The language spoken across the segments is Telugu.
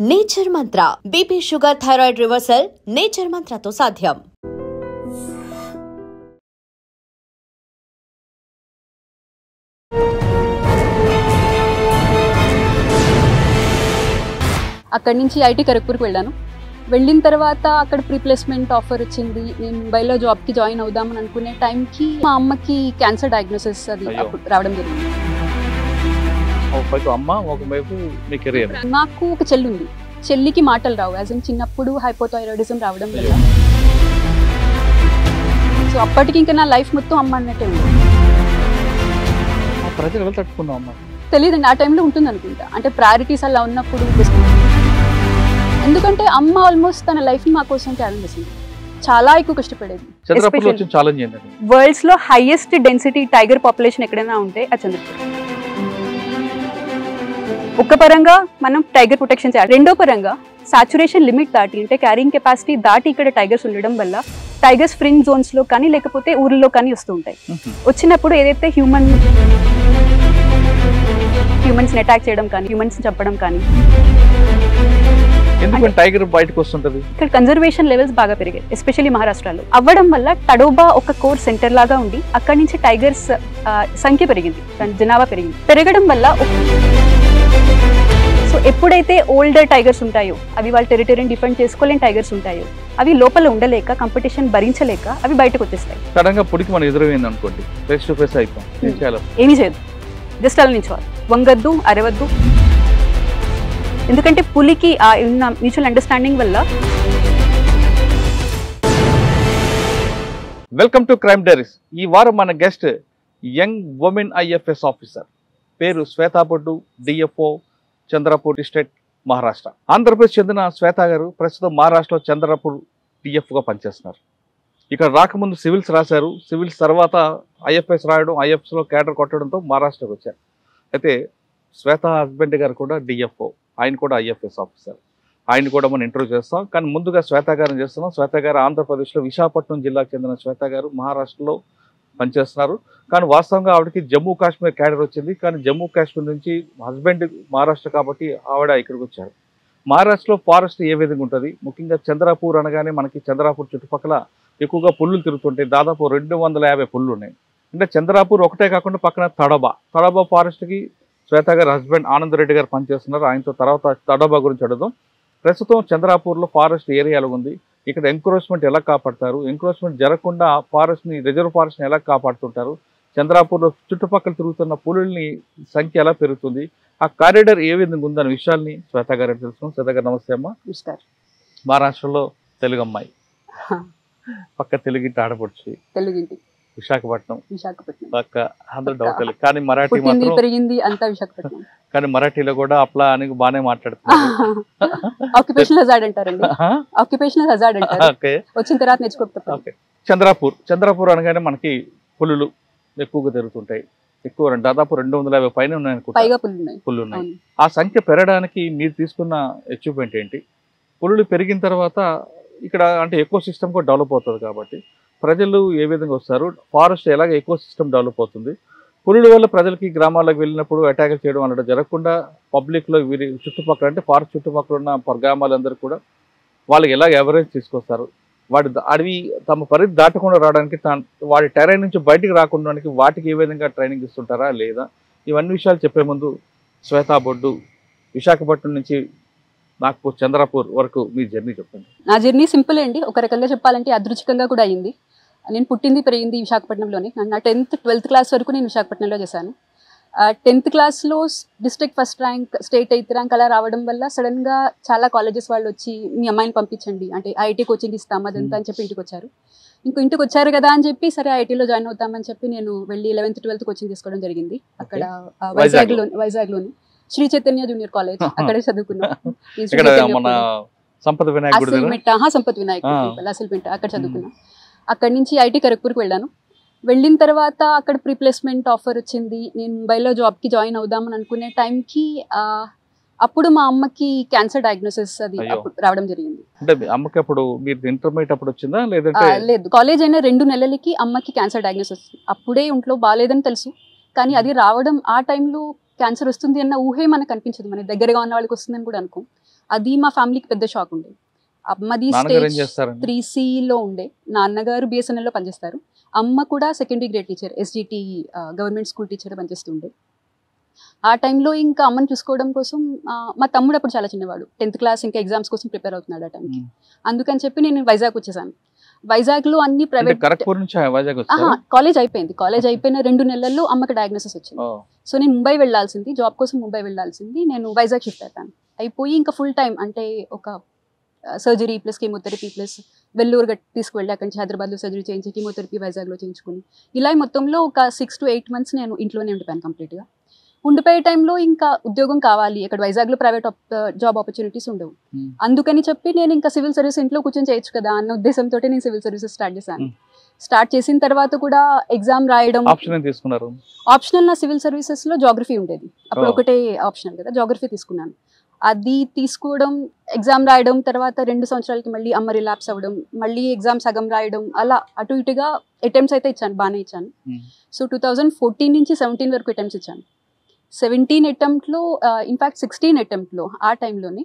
Nature Mantra BP sugar thyroid reversal nature మంత్రతో సాధ్యం. అక్కడి నుంచి ఐటీ ఖరగ్పూర్కి వెళ్ళాను. వెళ్ళిన తర్వాత అక్కడ ప్రీప్లేస్మెంట్ ఆఫర్ వచ్చింది. నేను ముంబైలో జాబ్కి జాయిన్ అవుదామని అనుకునే టైంకి మా అమ్మకి క్యాన్సర్ డయాగ్నోసిస్ అది రావడం జరిగింది. నాకు ఒక చెల్లి ఉంది. చెల్లికి మాటలు రావు. యాజ్ ఇన్ చిన్నప్పుడు హైపోథైరాయిడిజం రావడం వల్ల సో అప్పటికి ఇంకా నా లైఫ్ మొత్తం అమ్మ అన్నట్టే ఉంది. తెలియదండి, ఆ టైంలో ఉంటుంది అనుకుంటా. అంటే ప్రయారిటీస్ అలా ఉన్నప్పుడు ఎందుకంటే అమ్మ ఆల్మోస్ట్ తన లైఫ్ ని మా కోసం త్యాగం చేసింది. చాలా ఎక్కువ కష్టపడేది. వరల్డ్స్ లో హైయెస్ట్ డెన్సిటీ టైగర్ పాపులేషన్ ఎక్కడైనా ఉంటే ఆ చంద్రపూర్. ఒక పరంగా మనం టైగర్ ప్రొటెక్షన్ చేయాలి, రెండో పరంగా సాచురేషన్ లిమిట్ దాటి అంటే క్యారింగ్ కెపాసిటీ దాటి ఇక్కడ టైగర్స్ ఉండడం వల్ల టైగర్స్ ఫ్రింజ్ జోన్స్ లో కానీ లేకపోతే ఊర్లో కానీ వస్తూ ఉంటాయి. వచ్చినప్పుడు ఏదైతే హ్యూమన్స్ అటాక్ చేయడం కానీ హ్యూమన్స్ చంపడం కానీ టైగర్ బయటకు వస్తుంటది. ఇక్కడ కన్జర్వేషన్ లెవెల్స్ బాగా పెరిగాయి, ఎస్పెషల్లీ మహారాష్ట్రలో. అవ్వడం వల్ల తడోబా ఒక కోర్ సెంటర్ లాగా ఉండి అక్కడి నుంచి టైగర్స్ సంఖ్య పెరిగింది, జనాభా పెరగడం వల్ల సో ఎప్పుడైతే ఓల్డర్ టైగర్స్ ఉంటాయో, అవి వాళ్ళ టెరిటరీని డిఫెండ్ చేసుకోలేని టైగర్స్ ఉంటాయో, అవి లోపల ఉండలేక కంపిటీషన్ భరించలేక అవి బయటకు వచ్చేస్తాయి. సడన్ గా పులికి మనం ఎదురైంది అనుకోండి, ఫేస్ టు ఫేస్ అయిపోయి ఏమీ చేయదు, జస్ట్ అలా నిల్చోవాలి, వంగద్దు, అరవద్దు. ఎందుకంటే పులికి ఆ ఉన్న మ్యూచువల్ అండర్స్టాండింగ్ వల్ల. Welcome to crime diaries. ఈ వారం మన guest young women IFS officer, పేరు శ్వేతా బొడ్డు, డిఎఫ్ఓ, చంద్రపూర్ డిస్ట్రిక్ట్, మహారాష్ట్ర. ఆంధ్రప్రదేశ్ చెందిన శ్వేత గారు ప్రస్తుతం మహారాష్ట్రలో చంద్రపూర్ డిఎఫ్గా పనిచేస్తున్నారు. ఇక్కడ రాకముందు సివిల్స్ రాశారు. సివిల్స్ తర్వాత ఐఎఫ్ఎస్ రాయడం, ఐఎఫ్ఎస్లో క్యాడర్ కొట్టడంతో మహారాష్ట్రకి వచ్చారు. అయితే శ్వేత హస్బెండ్ గారు కూడా డిఎఫ్ఓ, ఆయన కూడా ఐఎఫ్ఎస్ ఆఫీసర్. ఆయన కూడా మనం ఇంటర్వ్యూ చేస్తాం. కానీ ముందుగా శ్వేత గారిని చేస్తున్నాం. శ్వేత గారు ఆంధ్రప్రదేశ్లో విశాఖపట్నం జిల్లాకు చెందిన శ్వేత గారు మహారాష్ట్రలో పనిచేస్తున్నారు. కానీ వాస్తవంగా ఆవిడకి జమ్మూ కాశ్మీర్ క్యాడర్ వచ్చింది. కానీ జమ్మూ కాశ్మీర్ నుంచి హస్బెండ్ మహారాష్ట్ర కాబట్టి ఆవిడ ఇక్కడికి వచ్చారు. మహారాష్ట్రలో ఫారెస్ట్ ఏ విధంగా ఉంటుంది, ముఖ్యంగా చంద్రపూర్ అనగానే మనకి చంద్రపూర్ చుట్టుపక్కల ఎక్కువగా పుల్లులు తిరుగుతుంటాయి. దాదాపు 250 పుల్లు ఉన్నాయి. అంటే చంద్రపూర్ ఒకటే కాకుండా పక్కన తడబా ఫారెస్ట్కి శ్వేత గారి హస్బెండ్ ఆనంద్ రెడ్డి గారు పనిచేస్తున్నారు. ఆయనతో తర్వాత తడబా గురించి అడుగుదాం. ప్రస్తుతం చంద్రపూర్లో ఫారెస్ట్ ఏరియాలో ఉంది. ఇక్కడ ఎంక్రోచ్మెంట్ ఎలా కాపాడతారు, ఎంక్రోచ్మెంట్ జరగకుండా ఫారెస్ట్ని, రిజర్వ్ ఫారెస్ట్ని ఎలా కాపాడుతుంటారు, చంద్రపూర్లో చుట్టుపక్కల తిరుగుతున్న పులుల్ని సంఖ్య ఎలా పెరుగుతుంది, ఆ కారిడార్ ఏ విధంగా ఉందనే విషయాల్ని శ్వేత గారు తెలుసుకున్నాం. శ్వేత గారు నమస్తే అమ్మ. మహారాష్ట్రలో తెలుగు అమ్మాయి, పక్క తెలుగింటి ఆడపడుచు, తెలుగింటి, విశాఖపట్నం పక్క, అందరూ డౌట్ లేదు. కానీ మరాఠీ మాత్రం పెరిగింది అంతా విశాఖపట్నం. కానీ మరాఠీలో కూడా అప్లా అని బాగానే మాట్లాడుతున్నారు. ఆక్యుపేషనల్ హజార్డ్ అంటారండి, ఆక్యుపేషనల్ హజార్డ్ అంటారు. వచ్చిన తర్వాత నేర్చుకోకపోతే. చంద్రపూర్ అనగానే మనకి పులులు ఎక్కువగా తిరుగుతుంటాయి. ఎక్కువ దాదాపు 250 పైన పుల్లు ఉన్నాయి. ఆ సంఖ్య పెరగడానికి మీరు తీసుకున్న అచీవ్మెంట్ ఏంటి? పులులు పెరిగిన తర్వాత ఇక్కడ అంటే ఎకో సిస్టమ్ కూడా డెవలప్ అవుతుంది కాబట్టి ప్రజలు ఏ విధంగా వస్తారు, ఫారెస్ట్ ఎలాగ ఎకో సిస్టమ్ డెవలప్ అవుతుంది, పులుల వల్ల ప్రజలకి గ్రామాలకు వెళ్ళినప్పుడు అటాక్ చేయడం అనేది జరగకుండా పబ్లిక్లో వీరి చుట్టుపక్కల అంటే ఫారెస్ట్ చుట్టుపక్కల ఉన్న గ్రామాలందరూ కూడా వాళ్ళకి ఎలాగ ఎవరేజ్ తీసుకొస్తారు, వాటి అడవి తమ పరిధి దాటకుండా రావడానికి, వాటి టెరైన్ నుంచి బయటికి రాకుండా వాటికి ఏ విధంగా ట్రైనింగ్ ఇస్తుంటారా లేదా, ఇవన్నీ విషయాలు చెప్పే ముందు శ్వేతా బొడ్డు, విశాఖపట్నం నుంచి నాగ్పూర్, చంద్రపూర్ వరకు మీ జర్నీ చెప్పండి. నా జర్నీ సింపుల్ అండి. ఒక రకంగా చెప్పాలంటే అదృష్టంగా కూడా అయింది. నేను పుట్టింది పెరిగింది విశాఖపట్నంలోనే. నా 10th 12th క్లాస్ వరకు నేను విశాఖపట్నంలో చేశాను. 10th క్లాస్లో district first rank, state 8th rank అలా రావడం వల్ల సడన్గా చాలా కాలేజెస్ వాళ్ళు వచ్చి మీ అమ్మాయిని పంపించండి అంటే ఐఐటీ కోచింగ్ ఇస్తాం అదంతా అని చెప్పి ఇంటికి వచ్చారు. ఇంటికి వచ్చారు కదా అని చెప్పి సరే ఐఐటీలో జాయిన్ అవుతామని చెప్పి నేను వెళ్ళి 11th 12th కోచింగ్ తీసుకోవడం జరిగింది. అక్కడ వైజాగ్లోని శ్రీ చైతన్య జూనియర్ కాలేజ్, అక్కడే చదువుకున్నాం. సంపత్ వినాయక్ అక్కడ చదువుకున్నాం. అక్కడి నుంచి ఐటీ ఖరగ్పూర్కి వెళ్ళాను. వెళ్ళిన తర్వాత అక్కడ ప్రీప్లేస్మెంట్ ఆఫర్ వచ్చింది. నేను ముంబైలో జాబ్కి జాయిన్ అవుదామని అనుకునే టైంకి అప్పుడు మా అమ్మకి క్యాన్సర్ డయాగ్నోసిస్ అది రావడం జరిగింది. లేదు, కాలేజ్ అయిన 2 నెలలకి అమ్మకి క్యాన్సర్ డయాగ్నోసిస్. అప్పుడే ఇంట్లో బాగాలేదని తెలుసు, కానీ అది రావడం ఆ టైంలో క్యాన్సర్ వస్తుంది అన్న ఊహే మనకు అనిపించదు. మన దగ్గరగా ఉన్న వాళ్ళకి వస్తుందని కూడా అనుకో. అది మా ఫ్యామిలీకి పెద్ద షాక్ ఉండేది. అమ్మది నాన్నగారు ఏం స్టేజ్ చేస్తారండి? 3Cలో ఉండే, నాన్నగారు BSNLలో పనిచేస్తారు. అమ్మ కూడా secondary grade teacher, SGT government school teacher పనిచేస్తుండే. ఆ టైంలో ఇంకా అమ్మని చూసుకోవడం కోసం మా తమ్ముడు అప్పుడు చాలా చిన్నవాడు, 10th క్లాస్, ఇంకా ఎగ్జామ్స్ కోసం ప్రిపేర్ అవుతున్నాడు ఆ టైంకి. అందుకని చెప్పి నేను వైజాగ్ వచ్చేసాను. వైజాగ్లో అన్ని ప్రైవేట్, ఖరగ్పూర్ నుంచి వైజాగ్ వచ్చారా? కాలేజ్ అయిపోయింది. కాలేజ్ అయిపోయిన 2 నెలల్లో అమ్మకి డయాగ్నోసిస్ వచ్చింది. సో నేను ముంబై వెళ్ళాల్సింది, జాబ్ కోసం ముంబై వెళ్ళాల్సింది, నేను వైజాగ్ షిఫ్ట్ అయిపోయాను. అయిపోయి ఇంకా ఫుల్ టైం అంటే ఒక surgery plus chemotherapy plus Vellore తీసుకువెళ్ళి అక్కడి నుంచి హైదరాబాద్లో సర్జరీ చేయించి కీమోథెరపీ వైజాగ్లో చేయించుకుని ఇలా మొత్తంలో ఒక 6 to 8 months నేను ఇంట్లోనే ఉండిపోయాను కంప్లీట్గా. ఉండిపోయే టైంలో ఇంకా ఉద్యోగం కావాలి, ఇక్కడ వైజాగ్లో ప్రైవేట్ జాబ్ ఆపర్చునిటీస్ ఉండవు. అందుకని చెప్పి నేను ఇంకా సివిల్ సర్వీస్ ఇంట్లో కూర్చొని చేయొచ్చు కదా అన్న ఉద్దేశంతో నేను సివిల్ సర్వీసెస్ స్టార్ట్ చేశాను. స్టార్ట్ చేసిన తర్వాత కూడా ఎగ్జామ్ రాయడం ఆప్షనల్. నా సివిల్ సర్వీసెస్లో జాగ్రఫీ ఉండేది అప్పుడు, ఒకటే ఆప్షనల్ కదా, జాగ్రఫీ తీసుకున్నాను. అది తీసుకోవడం, ఎగ్జామ్ రాయడం, తర్వాత 2 సంవత్సరాలకి మళ్ళీ అమ్మ రిలాప్స్ అవ్వడం, మళ్ళీ ఎగ్జామ్ సగం రాయడం, అలా అటు ఇటుగా అటెంప్ట్స్ అయితే ఇచ్చాను, బాగానే ఇచ్చాను. సో 2014 నుంచి 17 వరకు అటెంప్ట్స్ ఇచ్చాను. 17 అటెంప్ట్లో ఇన్ఫ్యాక్ట్ 16 అటెంప్ట్లో ఆ టైంలోనే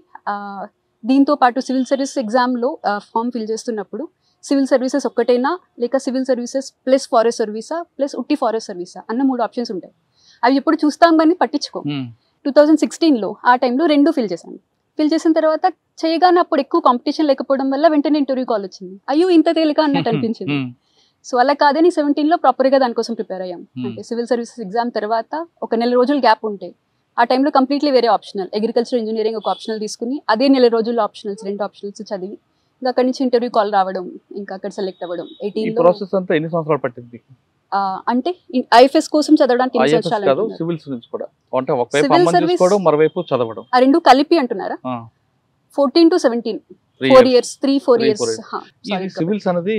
దీంతో పాటు సివిల్ సర్వీస్ ఎగ్జామ్లో ఫామ్ ఫిల్ చేస్తున్నప్పుడు సివిల్ సర్వీసెస్ ఒక్కటేనా లేక సివిల్ సర్వీసెస్ ప్లస్ ఫారెస్ట్ సర్వీసా ప్లస్ ఉట్టి ఫారెస్ట్ సర్వీసా అన్న 3 ఆప్షన్స్ ఉంటాయి. అవి ఎప్పుడు చూస్తాం కానీ పట్టించుకో. 2016లో ఆ టైంలో 2 ఫిల్ చేశాను. ఫిల్ చేసిన తర్వాత చేయగానే అప్పుడు ఎక్కువ కాంపిటీషన్ లేకపోవడం వల్ల వెంటనే ఇంటర్వ్యూ కాల్ వచ్చింది. అయ్యో ఇంత తేలిక అన్నట్టు అనిపించింది. సో అలా కాదని 17లో ప్రాపర్గా దానికోసం ప్రిపేర్ అయ్యాం. అంటే సివిల్ సర్వీసెస్ ఎగ్జామ్ తర్వాత ఒక 1 నెల రోజులు గ్యాప్ ఉంటే ఆ టైంలో కంప్లీట్లీ వేరే ఆప్షనల్, అగ్రికల్చర్ ఇంజనీరింగ్ ఒక ఆప్షనల్ తీసుకుని అదే 1 నెల రోజుల్లో ఆప్షనల్స్ 2 ఆప్షనల్స్ చదివి ఇంకా అక్కడి నుంచి ఇంటర్వ్యూ కాల్ రావడం, ఇంకా అక్కడ సెలెక్ట్ అవ్వడం. 18లో ప్రాసెస్ అంతా ఎన్ని సంవత్సరాలు పట్టింది? అంటే IFS కోసం చదవడానికి 8 సంవత్సరాలు. సివిల్స్ నుంచి కూడా అంటే ఒకవైపు అమ్మని చూసుకోవడం, మరోవైపు చదవడం, ఆ 2 కలిపి అంటున్నారా? 14 to 17 4 years 3-4 years. సివిల్స్ అనేది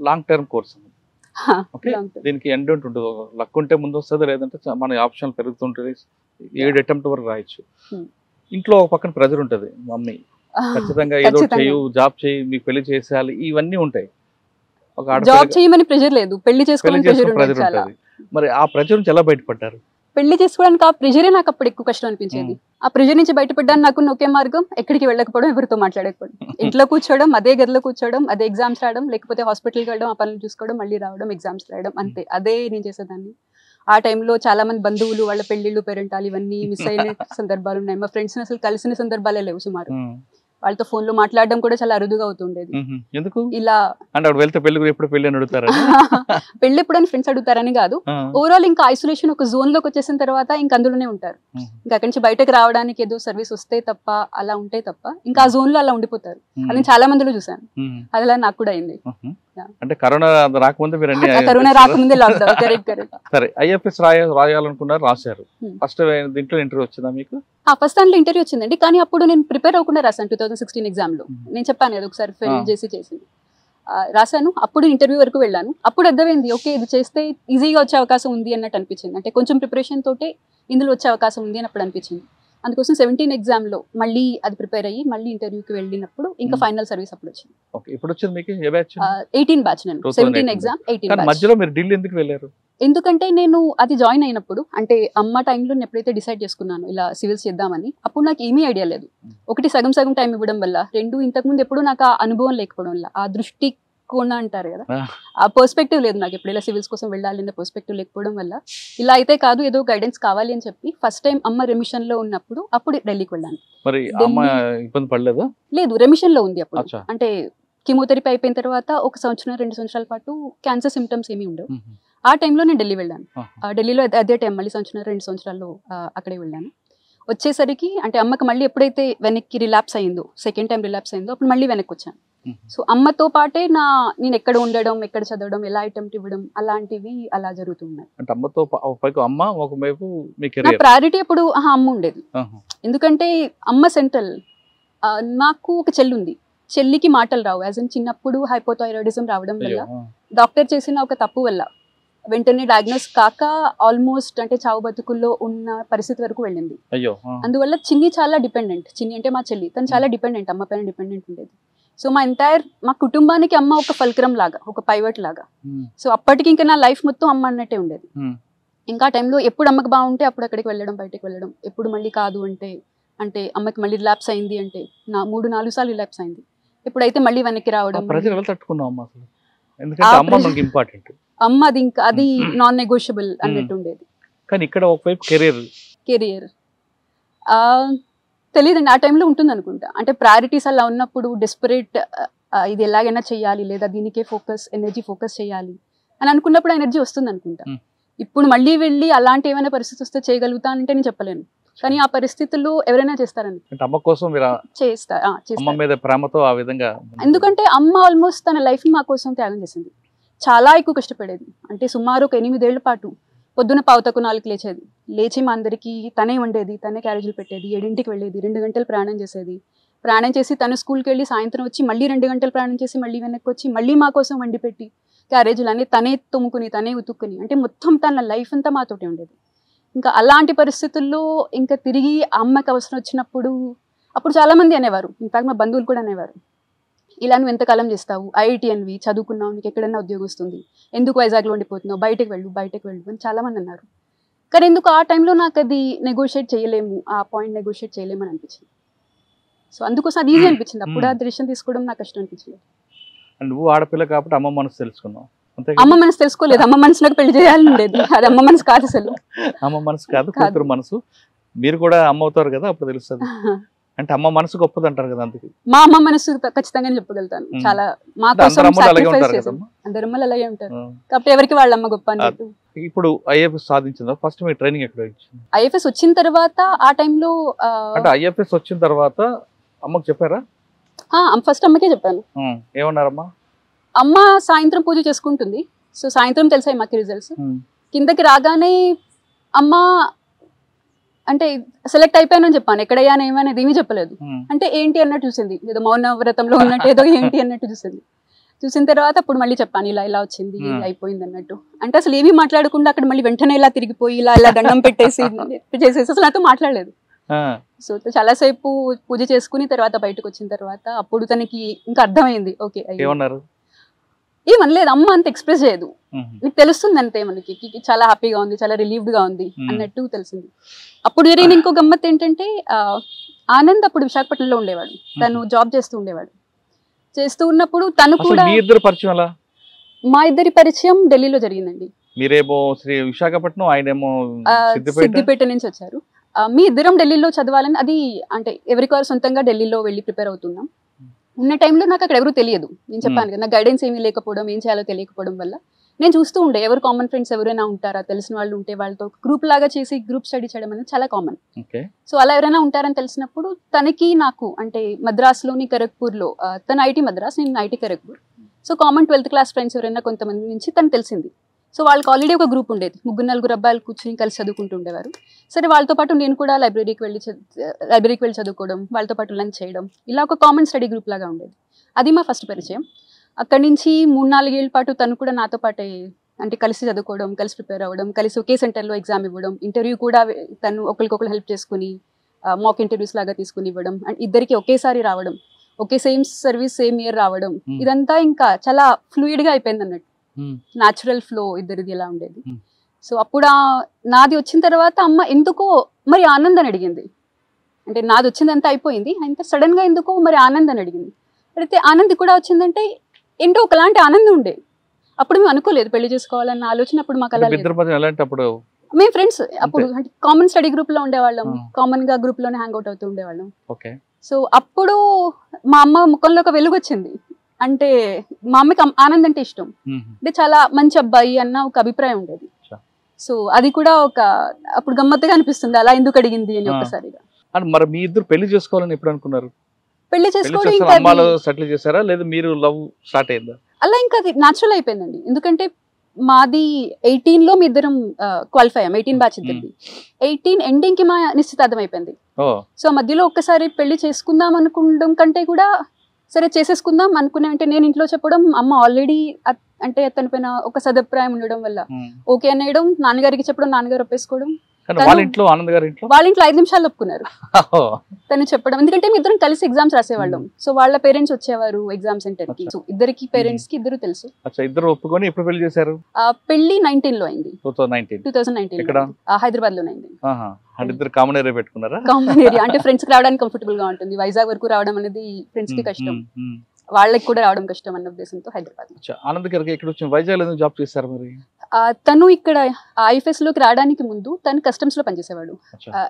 లాంగ్ టర్మ్ కోర్స్. ఓకే, దీనికి ఎండ్ ఉంటుంది. లక్ ఉంటే ముందు వస్తుంది, లేదంటే మన ఆప్షన్ పెరుగుతుంటుంది. 7 అటెంప్ట్ వరకు రాయొచ్చు. ఇంట్లో ఒక పక్కన ప్రెజర్ ఉంటుంది, మమ్మీ ఖచ్చితంగా ఏదో చేయు, జాబ్ చేయి, మీకు పెళ్లి చేసేయాలి, ఇవన్నీ ఉంటాయి. జాబ్ చేయమని ప్రెజర్ లేదు, పెళ్లి చేసుకోవాలని ప్రెజర్ ఉంటుంది. మరి ఆ ప్రెజర్ నుంచి ఎలా బయటపడ్డారు? పెళ్లి చేసుకోవడానికి ఆ ప్రెజరే నాకు అప్పుడు ఎక్కువ కష్టం అనిపించేది. ఆ ప్రెజర్ నుంచి బయటపడ్డానికి నాకు ఒకే మార్గం, ఎక్కడికి వెళ్ళకపోవడం, ఎవరితో మాట్లాడకపోవడం, ఇంట్లో కూర్చోవడం, అదే గదిలో కూర్చోవడం, అదే ఎగ్జామ్స్ రాయడం, లేకపోతే హాస్పిటల్కి వెళ్ళడం, ఆ పనులు చూసుకోవడం, మళ్ళీ రావడం, ఎగ్జామ్స్ రాయడం, అంతే. అదే నేను చేసేదాన్ని. ఆ టైంలో చాలా మంది బంధువులు వాళ్ళ పెళ్లిళ్ళు, పేరెంటాలు ఇవన్నీ మిస్ అయిన సందర్భాలు ఉన్నాయి. మా ఫ్రెండ్స్ అసలు కలిసిన సందర్భాలే లేవు సుమారు. వాళ్ళతో ఫోన్ లో మాట్లాడడం కూడా చాలా అరుదుగా అవుతుండేది. ఎందుకు ఇలా అంటే పెళ్లి ఎప్పుడు అడుగుతారా? పెళ్లి ఎప్పుడని ఫ్రెండ్స్ అడుగుతారని కాదు, ఓవరాల్ ఇంకా ఐసోలేషన్ ఒక జోన్ లోకి వచ్చేసిన తర్వాత ఇంకా అందులోనే ఉంటారు. ఇంకా అక్కడి నుంచి బయటకు రావడానికి ఏదో సర్వీస్ వస్తే తప్ప, అలా ఉంటే తప్ప ఇంకా ఆ జోన్ లో అలా ఉండిపోతారు. అది చాలా మందిలో చూసాను, అలా నాకు కూడా అయింది. అంటే కరోనా రాకముందే కరోనా రాకముందే లాక్డౌన్. కరెక్ట్. సరే, IFS రాయాలనుకున్నారు, రాశారు. ఫస్ట్ దీంట్లో ఇంటర్వ్యూ వచ్చిందా మీకు? ఫస్ట్ దాంట్లో ఇంటర్వ్యూ వచ్చిందండి, కానీ అప్పుడు నేను ప్రిపేర్ అవ్వకుండా రాశాను. 2016 ఎగ్జామ్లో నేను చెప్పాను కదా ఒకసారి ఫెయిల్ చేసింది రాశాను. అప్పుడు ఇంటర్వ్యూ వరకు వెళ్ళాను. అప్పుడు అర్థమైంది, ఓకే ఇది చేస్తే ఈజీగా వచ్చే అవకాశం ఉంది అన్నట్టు అనిపించింది. అంటే కొంచెం ప్రిపరేషన్ తోటే ఇందులో వచ్చే అవకాశం ఉంది అని అప్పుడు అనిపించింది. అందుకోసం 17 ఎగ్జామ్లో మళ్ళీ అది ప్రిపేర్ అయ్యి మళ్ళీ ఇంటర్వ్యూకి వెళ్ళినప్పుడు ఇంకా ఫైనల్ సర్వీస్ అప్పుడు వచ్చింది. ఇప్పుడు వచ్చింది మీకు ఏ బ్యాచ్? 18 బ్యాచ్. నేను 17 ఎగ్జామ్ 18 బ్యాచ్. మధ్యలో మీరు ఢిల్లీ ఎందుకు వెళ్ళారు? ఎందుకంటే నేను అది జాయిన్ అయినప్పుడు, అంటే అమ్మ టైంలో నేను ఎప్పుడైతే డిసైడ్ చేసుకున్నాను ఇలా సివిల్స్ చేద్దామని, అప్పుడు నాకు ఏమీ ఐడియా లేదు. ఒకటి సగం టైం ఇవ్వడం వల్ల, 2 ఇంతకుముందు ఎప్పుడు నాకు ఆ అనుభవం లేకపోవడం వల్ల, ఆ దృష్టి కోణ అంటారు కదా, ఆ పర్స్పెక్టివ్ లేదు నాకు. ఎప్పుడు ఇలా సివిల్స్ కోసం వెళ్ళాలి అన్న పర్స్పెక్టివ్ లేకపోవడం వల్ల ఇలా అయితే కాదు, ఏదో గైడెన్స్ కావాలి అని చెప్పి ఫస్ట్ టైం అమ్మ రెమిషన్ లో ఉన్నప్పుడు అప్పుడు ఢిల్లీకి వెళ్ళాను. మరి అమ్మ ఇబ్బంది పడలేదా? లేదు, రెమిషన్ లో ఉంది అప్పుడు. అంటే కీమోథెరపీ అయిపోయిన తర్వాత 1 సంవత్సరం 2 సంవత్సరాల పాటు క్యాన్సర్ సిమ్టమ్స్ ఏమీ ఉండవు. ఆ టైంలో నేను ఢిల్లీ వెళ్ళాను. ఢిల్లీలో అదే టైం మళ్ళీ 2 సంవత్సరాల్లో అక్కడే వెళ్ళాను. వచ్చేసరికి అంటే అమ్మకి మళ్ళీ ఎప్పుడైతే వెనక్కి రిలాప్స్ అయిందో, సెకండ్ టైం రిలాప్స్ అయిందో, అప్పుడు మళ్ళీ వెనక్కి వచ్చాను. సో అమ్మతో పాటే నేను ఎక్కడ ఉండడం, ఎక్కడ చదవడం, ఎలా అటెంప్ట్ ఇవ్వడం, అలాంటివి అలా జరుగుతున్నాయి. అంటే అమ్మతో అమ్మ ఒకవైపు నా ప్రయారిటీ అప్పుడు అమ్మ ఉండేది. ఎందుకంటే అమ్మ సెంట్రల్. నాకు ఒక చెల్లి ఉంది, చెల్లికి మాటలు రావు. యాజ్ ఇన్ చిన్నప్పుడు హైపోథైరాయిడిజం రావడం వల్ల, డాక్టర్ చేసిన ఒక తప్పు వల్ల వెంటనే డయాగ్నోస్ కాక ఆల్మోస్ట్ అంటే చావు బతుకుల్లో ఉన్న పరిస్థితి వరకు వెళ్ళింది. అందువల్ల చిన్ని చాలా డిపెండెంట్. చిన్ని అంటే మా చెల్లి, తను చాలా డిపెండెంట్, అమ్మ పైన డిపెండెంట్ ఉండేది. సో మా కుటుంబానికి అమ్మ ఒక ఫల్క్రమ్ లాగా, ఒక పైవట్ లాగా. సో అప్పటికి ఇంకా నా లైఫ్ మొత్తం అమ్మ అన్నట్టే ఉండేది. ఇంకా టైంలో ఎప్పుడు అమ్మకి బాగుంటే అప్పుడు అక్కడికి వెళ్ళడం, బయటకు వెళ్ళడం, ఎప్పుడు మళ్ళీ కాదు అంటే అంటే అమ్మకి మళ్ళీ రిలాప్స్ అయింది అంటే 3-4 సార్లు రిలాప్స్ అయింది. ఎప్పుడైతే మళ్ళీ వెనక్కి రావడం ప్రజలు ఎలా తట్టుకున్నాం అమ్మ అసలు? ఎందుకంటే అమ్మ మనకి ఇంపార్టెంట్. అమ్మ అది ఇంకా అది నాన్ నెగోషియబుల్ అన్నట్టు ఉండేది. కానీ ఇక్కడ ఒకవైపు కెరియర్ తెలియదండి, ఆ టైంలో ఉంటుంది అనుకుంటా. అంటే ప్రయారిటీస్ అలా ఉన్నప్పుడు డెస్పరేట్ ఇది ఎలాగైనా చేయాలి లేదా దీనికే ఎనర్జీ ఫోకస్ చేయాలి అని అనుకున్నప్పుడు ఎనర్జీ వస్తుంది అనుకుంటా. ఇప్పుడు మళ్ళీ వెళ్ళి అలాంటి ఏమైనా పరిస్థితి వస్తే చేయగలుగుతా అంటే నేను చెప్పలేను. కానీ ఆ పరిస్థితుల్లో ఎవరైనా చేస్తారని అమ్మ కోసం చేస్తారు మీద ప్రేమతో ఆ విధంగా. ఎందుకంటే అమ్మ ఆల్మోస్ట్ తన లైఫ్ మా కోసం త్యాగం చేసింది. చాలా ఎక్కువ కష్టపడేది. అంటే సుమారు ఒక 8 ఏళ్ల పాటు పొద్దున 3:45 లేచేది. లేచి మా అందరికీ తనే వండేది, తనే క్యారేజీలు పెట్టేది, 7ంటికి వెళ్ళేది, 2 గంటలు ప్రయాణం చేసేది. ప్రయాణం చేసి తను స్కూల్కి వెళ్ళి సాయంత్రం వచ్చి మళ్ళీ 2 గంటలు ప్రయాణం చేసి మళ్ళీ వెనక్కి వచ్చి మళ్ళీ మా కోసం వండి పెట్టి క్యారేజీలు అన్నీ తనే తుమ్ముకుని తనే ఉతుక్కుని, అంటే మొత్తం తన లైఫ్ అంతా మాతోటి ఉండేది. ఇంకా అలాంటి పరిస్థితుల్లో ఇంకా తిరిగి అమ్మకి అవసరం వచ్చినప్పుడు అప్పుడు చాలామంది అనేవారు, ఇన్ఫాక్ట్ మా బంధువులు కూడా అనేవారు, ఇలా నువ్వు ఎంతకాలం చేస్తావు, ఐఐటి అనివి చదువుకున్నావు, నీకు ఎక్కడైనా ఉద్యోగం వస్తుంది, ఎందుకు వైజాగ్లో ఉండిపోతున్నావు, బయటకు వెళ్ళు అని చాలామంది అన్నారు. కానీ ఎందుకు ఆ టైంలో నాకు అది నెగోషియేట్ చేయలేము, ఆ పాయింట్ నెగోషియేట్ చేయలేము అని అనిపించింది. సో అందుకోసం అది ఈజీ అనిపించింది. అప్పుడు ఆ డిసిషన్ తీసుకోవడం నాకు కష్టం అనిపించలేదు. నువ్వు ఆడపిల్ల కాబట్టి అమ్మ మనసు తెలుసుకున్నావు. అమ్మ మనసు తెలుసుకోలేదు, అమ్మ మనసు నాకు పెళ్లి చేయాలని ఉండేది. అది అమ్మ మనసు కాదు అసలు. అమ్మ మనసు కాదు, కూతురు మనసు. మీరు కూడా అమ్మ అవుతారు కదా, అప్పుడు తెలుస్తుంది. అంటే అమ్మ మనసు గొప్పది అంటారు కదా, అందుకే మా అమ్మ మనసు ఖచ్చితంగా చెప్పగలుగుతాను. చాలా మా కోసం అందరు అమ్మలు అలాగే ఉంటారు కాబట్టి ఎవరికి వాళ్ళ అమ్మ గొప్ప అన్నట్టు. ఇప్పుడు ఐఎఫ్ఎస్ సాధించిందా? ఫస్ట్ మీ ట్రైనింగ్ ఎక్కడ ఇచ్చింది? ఐఎఫ్ఎస్ వచ్చిన తర్వాత ఆ టైంలో అంటే ఐఎఫ్ఎస్ వచ్చిన తర్వాత అమ్మకి చెప్పారా? ఫస్ట్ అమ్మకే చెప్పాను. ఏమన్నారమ్మా? అమ్మ సాయంత్రం పూజ చేసుకుంటుంది. సో సాయంత్రం తెలిసాయి మాకు రిజల్ట్స్. కిందకి రాగానే అమ్మ అంటే సెలెక్ట్ అయిపోయానని చెప్పాను. ఎక్కడయ్యాను ఏమనేది ఏమీ చెప్పలేదు. అంటే ఏంటి అన్నట్టు చూసింది, ఏదో మౌన వ్రతంలో ఉన్నట్టు ఏదో ఏంటి అన్నట్టు చూసింది. చూసిన తర్వాత అప్పుడు మళ్ళీ చెప్పాను, ఇలా వచ్చింది అయిపోయింది అన్నట్టు. అంటే అసలు ఏమీ మాట్లాడకుండా అక్కడ మళ్ళీ వెంటనే ఇలా తిరిగిపోయి ఇలా దండం పెట్టేసి చేసేసి అసలు నాతో మాట్లాడలేదు. సో చాలాసేపు పూజ చేసుకుని తర్వాత బయటకు వచ్చిన తర్వాత అప్పుడు తనకి ఇంకా అర్థమైంది. ఓకే ఏమనలేదు, అమ్మ అంత ఎక్స్ప్రెస్ చేయదు, నీకు తెలుస్తుంది అంతే, మనకి చాలా హ్యాపీగా ఉంది, చాలా రిలీవ్డ్ గా ఉంది అన్నట్టు తెలిసింది. అప్పుడు జరిగిన ఇంకో గమ్మత్ ఏంటంటే ఆనంద్ అప్పుడు విశాఖపట్నంలో ఉండేవాడు, తను జాబ్ చేస్తూ ఉండేవాడు. చేస్తూ ఉన్నప్పుడు తను కూడా మా ఇద్దరి పరిచయం ఢిల్లీలో జరిగిందండి. మీరేమో విశాఖపట్నం, ఆయనేమో సిద్దిపేట నుంచి వచ్చారు. మీ ఇద్దరం ఢిల్లీలో చదవాలని, అది అంటే ఎవరికారు సొంతంగా ఢిల్లీలో వెళ్ళి ప్రిపేర్ అవుతున్నాం. ఉన్న టైంలో నాకు అక్కడ ఎవరు తెలియదు. నేను చెప్పాను కదా, నాకు గైడెన్స్ ఏమీ లేకపోవడం, ఏం చేయాలో తెలియకపోవడం వల్ల నేను చూస్తూ ఉండే ఎవరు కామన్ ఫ్రెండ్స్ ఎవరైనా ఉంటారా, తెలిసిన వాళ్ళు ఉంటే వాళ్ళతో గ్రూప్ లాగా చేసి గ్రూప్ స్టడీ చేయడం అనేది చాలా కామన్. సో అలా ఎవరైనా ఉంటారని తెలిసినప్పుడు తనకి నాకు, అంటే మద్రాస్లోని ఖరగ్పూర్లో, తను ఐటీ మద్రాస్, నేను IT Kharagpur. So common 12th class friends ఎవరైనా కొంతమంది నుంచి తను తెలిసింది. సో వాళ్ళకి ఆల్రెడీ ఒక గ్రూప్ ఉండేది, 3-4 అబ్బాయిలు కూర్చొని కలిసి చదువుకుంటూ ఉండేవారు. సరే వాళ్ళతో పాటు నేను కూడా లైబ్రరీకి వెళ్ళి చదువుకోవడం, వాళ్ళతో పాటు లంచ్ చేయడం, ఇలా ఒక కామన్ స్టడీ గ్రూప్ లాగా ఉండేది. అది మా ఫస్ట్ పరిచయం. అక్కడి నుంచి 3-4 ఏళ్ళ పాటు తను కూడా నాతో పాటే, అంటే కలిసి చదువుకోవడం, కలిసి ప్రిపేర్ అవ్వడం, కలిసి ఒకే సెంటర్లో ఎగ్జామ్ ఇవ్వడం, ఇంటర్వ్యూ కూడా తను ఒకరికొకరు హెల్ప్ చేసుకుని మాక్ ఇంటర్వ్యూస్ లాగా తీసుకుని ఇవ్వడం, అండ్ ఇద్దరికి ఒకేసారి రావడం, ఒకే సేమ్ సర్వీస్ సేమ్ ఇయర్ రావడం, ఇదంతా ఇంకా చాలా ఫ్లూయిడ్గా అయిపోయింది అన్నట్టు. న్యాచురల్ ఫ్లో ఇద్దరిది ఎలా ఉండేది. సో అప్పుడు నాది వచ్చిన తర్వాత అమ్మ ఎందుకో మరి ఆనంద్ అని అడిగింది. అంటే నాది వచ్చిందంతా అయిపోయింది, అంత సడన్ గా ఎందుకో మరి ఆనంద్ అని అడిగింది. అయితే ఆనంద్ కూడా వచ్చిందంటే ఏంటో ఒకలాంటి ఆనందం ఉండే. అప్పుడు మేము అనుకోలేదు పెళ్లి చేసుకోవాలన్న ఆలోచన అప్పుడు మాకు అలా. మేము ఫ్రెండ్స్ అప్పుడు కామన్ స్టడీ గ్రూప్ లో ఉండేవాళ్ళం, కామన్ గా గ్రూప్ లోనే హ్యాంగ్ అవుట్ అవుతూ ఉండేవాళ్ళం. సో అప్పుడు మా అమ్మ ముఖంలో ఒక వెలుగు వచ్చింది. అంటే మా అమ్మకి ఆనంద్ అంటే ఇష్టం, అంటే చాలా మంచి అబ్బాయి అన్న ఒక అభిప్రాయం ఉండేది. సో అది కూడా ఒక అప్పుడు గమ్మత్తుగా అనిపిస్తుంది, అలా ఎందుకు అడిగింది అని ఒకసారిగా. మరి మీ ఇద్దరు పెళ్లి చేసుకోవాలని ఎప్పుడు అనుకున్నారు? పెళ్లి చేసుకోవడం అలా ఇంకా అది న్యాచురల్ అయిపోయిందండి. ఎందుకంటే మాది 18లో మీ ఇద్దరం క్వాలిఫై అయ్యాం, 18 బ్యాచ్ ఇద్దరిది. 18 ఎండింగ్ కి మా నిశ్చితార్థం అయిపోయింది. సో మధ్యలో ఒక్కసారి పెళ్లి చేసుకుందాం అనుకోవడం కంటే కూడా సరే చేసేసుకుందాం అనుకునే అంటే నేను ఇంట్లో చెప్పడం, అమ్మ ఆల్రెడీ అంటే అతని పైన ఒక సదభిప్రాయం ఉండడం వల్ల ఓకే అనేయడం, నాన్నగారికి చెప్పడం, నాన్నగారు ఒప్పేసుకోవడం. వాళ్ళ ఇంట్లో ఆనంద్ గారి ఇంట్లో వాళ్ళ ఇంట్లో 5 నిమిషాలు ఒప్పుకున్నారు తను చెప్పడం. ఎందుకంటే మీ ఇద్దరం కలిసి ఎగ్జామ్స్ రాసేవాళ్ళం. సో వాళ్ళ పేరెంట్స్ వచ్చేవారు ఎగ్జామ్ సెంటర్ కి. సో ఇద్దరికి పేరెంట్స్ కి ఇద్దరు తెలుసు. ఇద్దరు ఒప్పుకొని ఎప్పుడు పెళ్లి చేశారు? పెళ్లి 19 లో అయింది. 2019 ఇక్కడ హైదరాబాద్ లోనే అయింది. ఇద్దరు కామన్ ఏరియా పెట్టుకున్నారా? కామన్ ఏరియా అంటే ఫ్రెండ్స్ కి రావడానికి కంఫర్టబుల్ గా ఉంటుంది. వైజాగ్ వరకు రావడం అనేది ఫ్రెండ్స్ కి కష్టం, వాళ్ళకి కూడా రావడం కష్టం అన్న ఉద్దేశంతో హైదరాబాద్. ఆనంద్ గారికి ఇక్కడ వచ్చి వైజాగ్ లో జాబ్ చేశారు మరి? తను ఇక్కడ ఐఎఫ్ఎస్ లోకి రావడానికి ముందు తను కస్టమ్స్ లో పనిచేసేవాడు.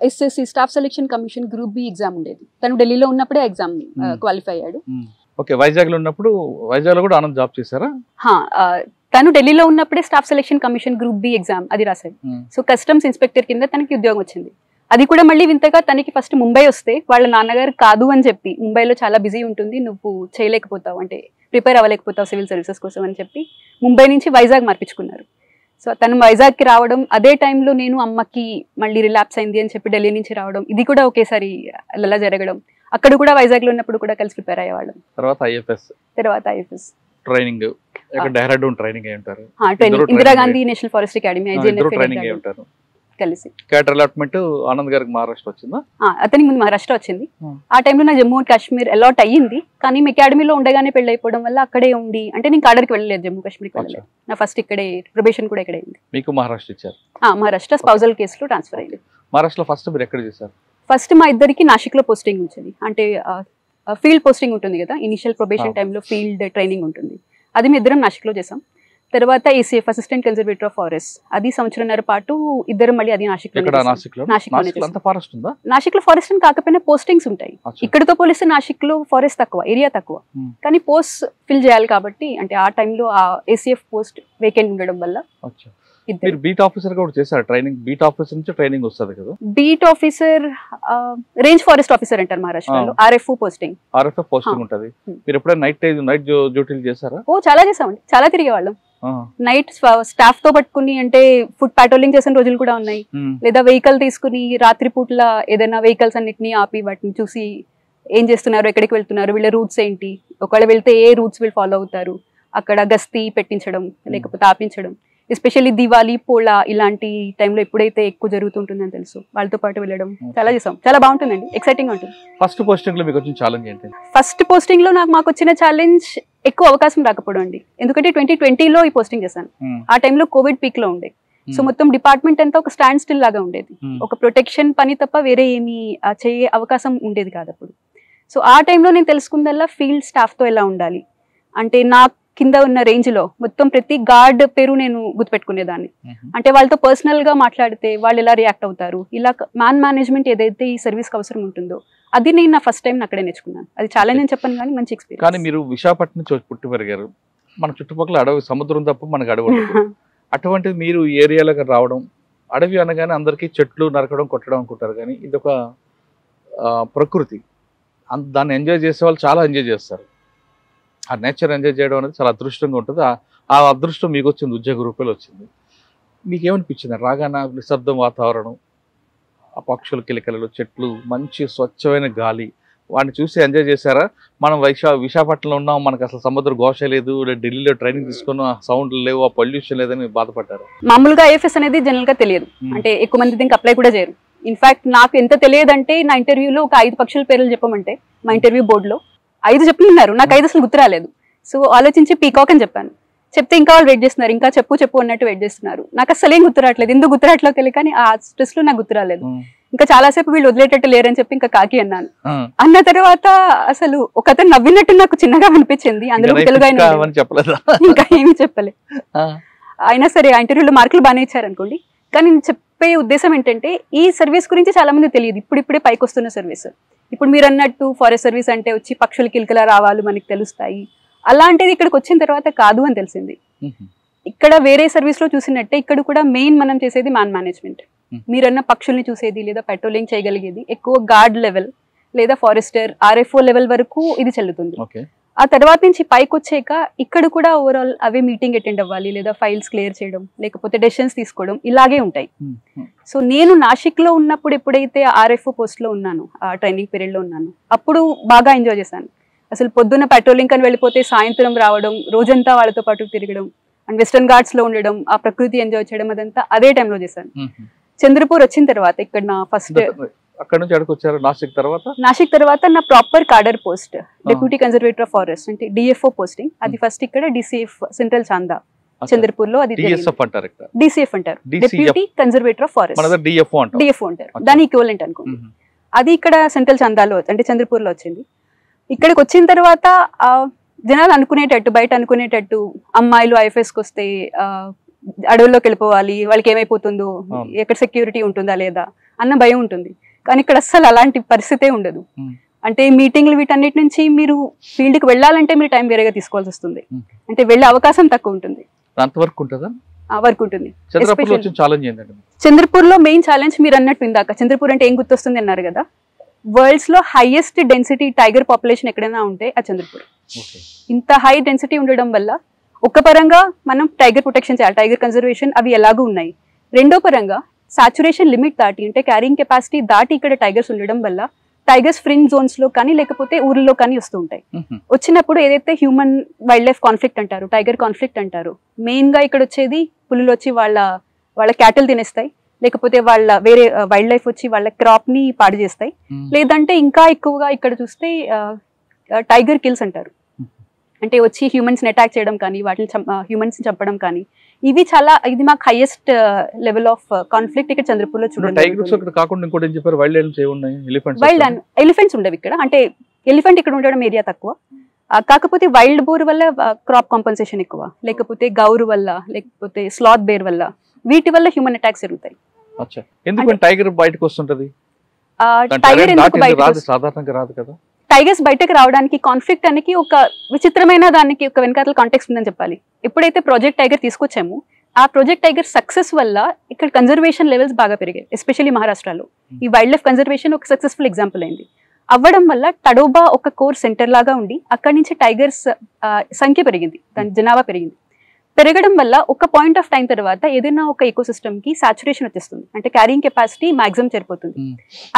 SSC staff selection commission group B exam ఉండేది. తను ఢిల్లీలో ఉన్నప్పుడే ఎగ్జామ్ క్వాలిఫై అయ్యాడు. ఓకే, వైజాగ్ లో ఉన్నప్పుడు వైజాగ్ లో కూడా ఆనంద్ జాబ్ చేశారా? తను ఢిల్లీలో ఉన్నప్పుడే staff selection commission group B exam అది రాశాడు. సో కస్టమ్స్ ఇన్స్పెక్టర్ కింద తనకి ఉద్యోగం వచ్చింది. అది కూడా మళ్ళీ వింతగా తనకి ఫస్ట్ ముంబై వస్తే వాళ్ళ నాన్నగారు కాదు అని చెప్పి, ముంబైలో చాలా బిజీ ఉంటుంది, నువ్వు చేయలేకపోతావు, అంటే ప్రిపేర్ అవ్వలేకపోతావు సివిల్ సర్వీసెస్ కోసం అని చెప్పి ముంబై నుంచి వైజాగ్ మార్పించుకున్నారు. సో తను వైజాగ్కి రావడం, అదే టైంలో నేను అమ్మకి మళ్ళీ రిలాప్స్ అయింది అని చెప్పి ఢిల్లీ నుంచి రావడం, ఇది కూడా ఒకేసారి అలా జరగడం. అక్కడ కూడా వైజాగ్లో ఉన్నప్పుడు కూడా కలిసి ప్రిపేర్ అయ్యేవాళ్ళం. తర్వాత IFS training, Dehradun training Indira Gandhi national forest academy కలిసి. క్యాడర్ అలాట్మెంట్ ఆనంద్ గారికి మహారాష్ట్ర వచ్చిందా? అతనికి ముందు మహారాష్ట్ర వచ్చింది. ఆ టైంలో నా జమ్మూ అండ్ కాశ్మీర్ అలాట్ అయ్యింది, కానీ అకాడమీలో ఉండగానే పెళ్లి అయిపోవడం వల్ల అక్కడే ఉండి, అంటే నేను కాడర్కి వెళ్ళలేదు, జమ్మూ కాశ్మీర్కి వెళ్ళలేదు. నా ఫస్ట్ ఇక్కడే ప్రొబేషన్ కూడా ఇక్కడే అయింది. మీకు మహారాష్ట్ర ఇచ్చారు? మహారాష్ట్ర స్పౌజల్ కేసులో ట్రాన్స్ఫర్ అయింది. మహారాష్ట్రలో ఫస్ట్ మీరు ఎక్కడ చేశారు? ఫస్ట్ మా ఇద్దరికి నాసిక్లో పోస్టింగ్ ఉంటుంది. అంటే ఫీల్డ్ పోస్టింగ్ ఉంటుంది కదా, ఇనిషియల్ ప్రొబేషన్ టైంలో ఫీల్డ్ ట్రైనింగ్ ఉంటుంది, అది మీ ఇద్దరం నాసిక్లో చేసాం. తర్వాత ACF assistant conservator of forest, అది సంవత్సరంన్నర పాటు ఇద్దరం మళ్ళీ అది నాసిక్లో ఫారెస్ట్ అని కాకపోయినా పోస్టింగ్స్ ఉంటాయి. ఇక్కడతో పోలిస్తే నాసిక్లో ఫారెస్ట్ తక్కువ, ఏరియా తక్కువ, కానీ పోస్ట్ ఫిల్ చేయాలి కాబట్టి, అంటే ఆ టైంలో ఆ ఏసీఎఫ్ పోస్ట్ వేకెంట్ ఉండడం వల్ల. బీట్ ఆఫీసర్ కూడా చేశారు ట్రైనింగ్? బీట్ ఆఫీసర్ నుంచి ట్రైనింగ్ వస్తుంది కదా? Beat officer, range forest officer అంటారు మహారాష్ట్రలో, ఆర్ఎఫ్ఓ పోస్టింగ్ ఉంటది. మీరు ఎప్పుడైనా నైట్ డ్యూటీలు చేశారా? చాలా చేసామండి, చాలా తిరిగేవాళ్ళం. నైట్ స్టాఫ్ తో పట్టుకుని, అంటే ఫుడ్ పాట్రోలింగ్ చేసిన రోజులు కూడా ఉన్నాయి. లేదా వెహికల్ తీసుకుని రాత్రి పూట్ల ఏదైనా వెహికల్స్ అన్నిటిని ఆపి వాటిని చూసి ఏం చేస్తున్నారు, ఎక్కడికి వెళ్తున్నారు, వీళ్ళ రూట్స్ ఏంటి, ఒకవేళ వెళ్తే ఏ రూట్స్ వీళ్ళు ఫాలో అవుతారు, అక్కడ గస్తీ పెట్టించడం లేకపోతే ఆపించడం. ఎస్పెషల్లీ దివాళీ, పోలా ఇలాంటి టైంలో ఎప్పుడైతే ఎక్కువ జరుగుతుంటుందని తెలుసు, వాళ్ళతో పాటు వెళ్ళడం చాలా చేసాం. చాలా బాగుంటుందండి, ఎక్సైటింగ్ ఉంటుంది. ఫస్ట్ పోస్టింగ్ లో మీకు వచ్చిన ఛాలెంజ్ ఏంటి? ఫస్ట్ పోస్టింగ్ లో మాకు వచ్చిన ఛాలెంజ్ ఎక్కువ అవకాశం రాకపోవడం అండి. ఎందుకంటే 2020లో ఈ పోస్టింగ్ చేశాను. ఆ టైంలో కోవిడ్ పీక్ లో ఉండే. సో మొత్తం డిపార్ట్మెంట్ అంతా ఒక స్టాండ్ స్టిల్ లాగా ఉండేది. ఒక ప్రొటెక్షన్ పని తప్ప వేరే ఏమీ చేయ అవకాశం ఉండేది కాదు అప్పుడు. సో ఆ టైంలో నేను తెలుసుకుందల్లా ఫీల్డ్ స్టాఫ్ తో ఎలా ఉండాలి, అంటే నా కింద ఉన్న రేంజ్ లో మొత్తం ప్రతి గార్డ్ పేరు నేను గుర్తుపెట్టుకునేదాన్ని. అంటే వాళ్ళతో పర్సనల్ గా మాట్లాడితే వాళ్ళు ఎలా రియాక్ట్ అవుతారు, ఇలా మ్యాన్ మేనేజ్మెంట్ ఏదైతే ఈ సర్వీస్ కి అవసరం ఉంటుందో అది నేను నా ఫస్ట్ టైం అక్కడే నేర్చుకున్నాను. అది ఛాలెంజ్ అని చెప్పాను, కానీ మంచి ఎక్స్పీరియన్స్. కానీ మీరు విశాఖపట్నం పుట్టి పెరిగారు, మన చుట్టుపక్కల అడవి, సముద్రం తప్ప మనకు అడవి. అటువంటిది మీరు ఈ ఏరియాలోకి రావడం, అడవి అనగానే అందరికీ చెట్లు నరకడం కొట్టడం అనుకుంటారు, కానీ ఇది ఒక ప్రకృతి, దాన్ని ఎంజాయ్ చేసే వాళ్ళు చాలా ఎంజాయ్ చేస్తారు. ఆ నేచర్ ఎంజాయ్ చేయడం అనేది చాలా అదృష్టంగా ఉంటుంది. ఆ అదృష్టం మీకు వచ్చింది, ఉద్యోగ రూపాయలు వచ్చింది. మీకేమనిపించింది రాగాన? నిశ్శబ్దం వాతావరణం, ఆ పక్షులు, కిలకిలలు, చెట్లు, మంచి స్వచ్ఛమైన గాలి, వాడిని చూసి ఎంజాయ్ చేశారా? మనం విశాఖపట్నంలో ఉన్నాం, మనకు అసలు సముద్ర ఘోష లేదు, ఢిల్లీలో ట్రైనింగ్ తీసుకున్న సౌండ్లు లేవు, ఆ పొల్యూషన్ లేదని బాధపడ్డారు? మామూలుగా ఐఎఫ్ఎస్ అనేది జనరల్ గా తెలియదు, అంటే ఎక్కువ మంది దీనికి అప్లై కూడా చేయరు. ఇన్ఫాక్ట్ నాకు ఎంత తెలియదంటే, నా ఇంటర్వ్యూలో ఒక 5 పక్షుల పేర్లు చెప్పమంటే మా ఇంటర్వ్యూ బోర్డులో 5 చెప్తున్నారు, నాకు 5 అసలు గుర్తు రాలేదు. సో ఆలోచించి పీకాక్ అని చెప్పాను. చెప్తే ఇంకా వాళ్ళు వెయిట్ చేస్తున్నారు, ఇంకా చెప్పు అన్నట్టు వెయిట్ చేస్తున్నారు. నాకు అసలు ఏం గుర్తు రావట్లేదు, ఎందుకు గుర్తు రావట్లేదు తెలియదు, కానీ ఆ స్ట్రెస్ లో నాకు గుర్తు రాలేదు. ఇంకా చాలాసేపు వీళ్ళు వదిలేటట్టు లేరని చెప్పి ఇంకా కాకి అన్నాను. అన్న తర్వాత అసలు ఒక అతను నవ్వినట్టు నాకు చిన్నగా అనిపించింది. అందులో తెలుగు ఇంకా ఏమీ చెప్పలే. అయినా సరే ఆ ఇంటర్వ్యూలో మార్కులు బాగానే ఇచ్చారు అనుకోండి. కానీ నేను చెప్పే ఉద్దేశం ఏంటంటే, ఈ సర్వీస్ గురించి చాలా మంది తెలియదు, ఇప్పుడిప్పుడే పైకి వస్తున్న సర్వీస్. ఇప్పుడు మీరు అన్నట్టు ఫారెస్ట్ సర్వీస్ అంటే వచ్చి పక్షుల కిలకిలా రావాలు మనకి తెలుస్తాయి, అలాంటిది ఇక్కడికి వచ్చిన తర్వాత కాదు అని తెలిసింది. ఇక్కడ వేరే సర్వీస్ లో చూసినట్టే ఇక్కడ కూడా మెయిన్ మనం చేసేది మ్యాన్ మేనేజ్మెంట్. మీరన్న పక్షుల్ని చూసేది లేదా పెట్రోలింగ్ చేయగలిగేది ఎక్కువ గార్డ్ లెవెల్ లేదా ఫారెస్టర్, ఆర్ఎఫ్ఓ లెవెల్ వరకు ఇది చెల్లుతుంది. ఆ తర్వాత నుంచి పైకి వచ్చాక ఇక్కడ కూడా ఓవరాల్ అవే మీటింగ్ అటెండ్ అవ్వాలి, లేదా ఫైల్స్ క్లియర్ చేయడం, లేకపోతే డెసిషన్స్ తీసుకోవడం, ఇలాగే ఉంటాయి. సో నేను నాసిక్ లో ఉన్నప్పుడు ఎప్పుడైతే ఆర్ఎఫ్ఓ పోస్ట్ లో ఉన్నాను, ఆ ట్రైనింగ్ పీరియడ్ లో ఉన్నాను, అప్పుడు బాగా ఎంజాయ్ చేశాను. అసలు పొద్దున్న పెట్రోలింగ్ అని వెళ్ళిపోతే సాయంత్రం రావడం, రోజంతా వాళ్ళతో పాటు తిరగడం, అండ్ వెస్టర్న్ ఘాట్స్ లో ఉండడం, ఆ ప్రకృతి ఎంజాయ్ చేయడం, అదంతా అదే టైంలో చేశాను. చంద్రపూర్ వచ్చిన తర్వాత ఇక్కడ నా ఫస్ట్ అక్కడ నుంచి ఎక్కడికి వచ్చారు? నాసిక్ తర్వాత నా proper cadre post deputy conservator of forest అంటే డిఎఫ్ఓ పోస్టింగ్. అది ఫస్ట్ ఇక్కడ డిసిఎఫ్ సెంట్రల్ చాందా చంద్రపూర్ లో. అది డిఎస్ఎఫ్ అంటారు, ఇక్కడ డిసిఎఫ్ అంటారు, డెప్యూటీ కన్జర్వేటర్ ఆఫ్ ఫారెస్ట్. మన డిఎఫ్ఓ అంటారు, దాని ఈక్వలెంట్ అనుకోండి. అది ఇక్కడ సెంట్రల్ చాందాలో అంటే చంద్రపూర్ లో వచ్చింది. ఇక్కడికి వచ్చిన తర్వాత జనాలు అనుకునేటట్టు, బయట అనుకునేటట్టు అమ్మాయిలు ఐఎఫ్ఎస్కి వస్తే అడవుల్లోకి వెళ్ళిపోవాలి, వాళ్ళకి ఏమైపోతుందో, ఎక్కడ సెక్యూరిటీ ఉంటుందా లేదా అన్న భయం ఉంటుంది. కానీ ఇక్కడ అస్సలు అలాంటి పరిస్థితే ఉండదు. అంటే మీటింగ్లు వీటన్నిటి నుంచి మీరు ఫీల్డ్కి వెళ్ళాలంటే మీరు టైం వేరేగా తీసుకోవాల్సి వస్తుంది. అంటే వెళ్ళే అవకాశం తక్కువ ఉంటుంది. వర్క్ ఉంటుంది. చంద్రపూర్ లో మెయిన్ ఛాలెంజ్ మీరు అన్నట్టు ఇందాక, చంద్రపూర్ అంటే ఏం గుర్తొస్తుంది అన్నారు కదా, వరల్డ్స్ లో హైయెస్ట్ డెన్సిటీ టైగర్ పాపులేషన్ ఎక్కడైనా ఉంటే ఆ చంద్రపూర్. ఇంత హై డెన్సిటీ ఉండడం వల్ల ఒక పరంగా మనం టైగర్ ప్రొటెక్షన్ చేయాలి, టైగర్ కన్జర్వేషన్ అవి ఎలాగూ ఉన్నాయి. రెండో పరంగా సాచురేషన్ లిమిట్ దాటి అంటే క్యారింగ్ కెపాసిటీ దాటి ఇక్కడ టైగర్స్ ఉండడం వల్ల టైగర్స్ ఫ్రింజ్ జోన్స్ లో కానీ లేకపోతే ఊర్లో కానీ వస్తూ ఉంటాయి. వచ్చినప్పుడు ఏదైతే హ్యూమన్ వైల్డ్ లైఫ్ కాన్ఫ్లిక్ట్ అంటారు, టైగర్ కాన్ఫ్లిక్ట్ అంటారు, మెయిన్ గా ఇక్కడ వచ్చేది పులులు వచ్చి వాళ్ళ క్యాటిల్ తినేస్తాయి, లేకపోతే వాళ్ళ వేరే వైల్డ్ లైఫ్ వచ్చి వాళ్ళ క్రాప్ ని పాడు చేస్తాయి. లేదంటే ఇంకా ఎక్కువగా ఇక్కడ చూస్తే టైగర్ కిల్స్ అంటారు, అంటే వచ్చి హ్యూమన్స్ ని అటాక్ చేయడం కానీ వాటిని హ్యూమన్స్ ని చంపడం కానీ, ఇవి చాలా, ఇది మాకు హైయెస్ట్ లెవెల్ ఆఫ్ కాన్ఫ్లిక్ట్ ఇక్కడ చంద్రపూర్ లో చూడండి. వైల్డ్ ఎలిఫెంట్స్ ఉండవు ఇక్కడ, అంటే ఎలిఫెంట్ ఇక్కడ ఉండడం ఏరియా తక్కువ. కాకపోతే వైల్డ్ బోర్ వల్ల క్రాప్ కాంపన్సేషన్ ఎక్కువ, లేకపోతే గౌరు వల్ల, లేకపోతే స్లాత్ బేర్ వల్ల, వీటి వల్ల హ్యూమన్ అటాక్స్ జరుగుతాయి. టైగర్ బయటకు వస్తుంటది, టైగర్స్ బయటకు రావడానికి కాన్ఫ్లిక్ట్ అనేది ఒక విచిత్రమైన దానికి ఒక వెనకాల కాంటెక్స్ట్ ఉందని చెప్పాలి. ఎప్పుడైతే ప్రాజెక్ట్ టైగర్ తీసుకొచ్చామో ఆ ప్రాజెక్ట్ టైగర్ సక్సెస్ వల్ల ఇక్కడ కన్జర్వేషన్ లెవెల్స్ బాగా పెరిగాయి, ఎస్పెషల్లీ మహారాష్ట్రలో. ఈ వైల్డ్ లైఫ్ కన్జర్వేషన్ ఒక సక్సెస్ఫుల్ ఎగ్జాంపుల్ అయింది. అవ్వడం వల్ల తడోబా ఒక కోర్ సెంటర్ లాగా ఉండి అక్కడి నుంచి టైగర్స్ సంఖ్య పెరిగింది, దాని జనాభా పెరిగింది. పెరగడం వల్ల ఒక పాయింట్ ఆఫ్ టైం తర్వాత ఏదైనా ఒక ఈకోసిస్టమ్ కి సాచురేషన్ వచ్చేస్తుంది, అంటే క్యారింగ్ కెపాసిటీ మాక్సిమం సరిపోతుంది.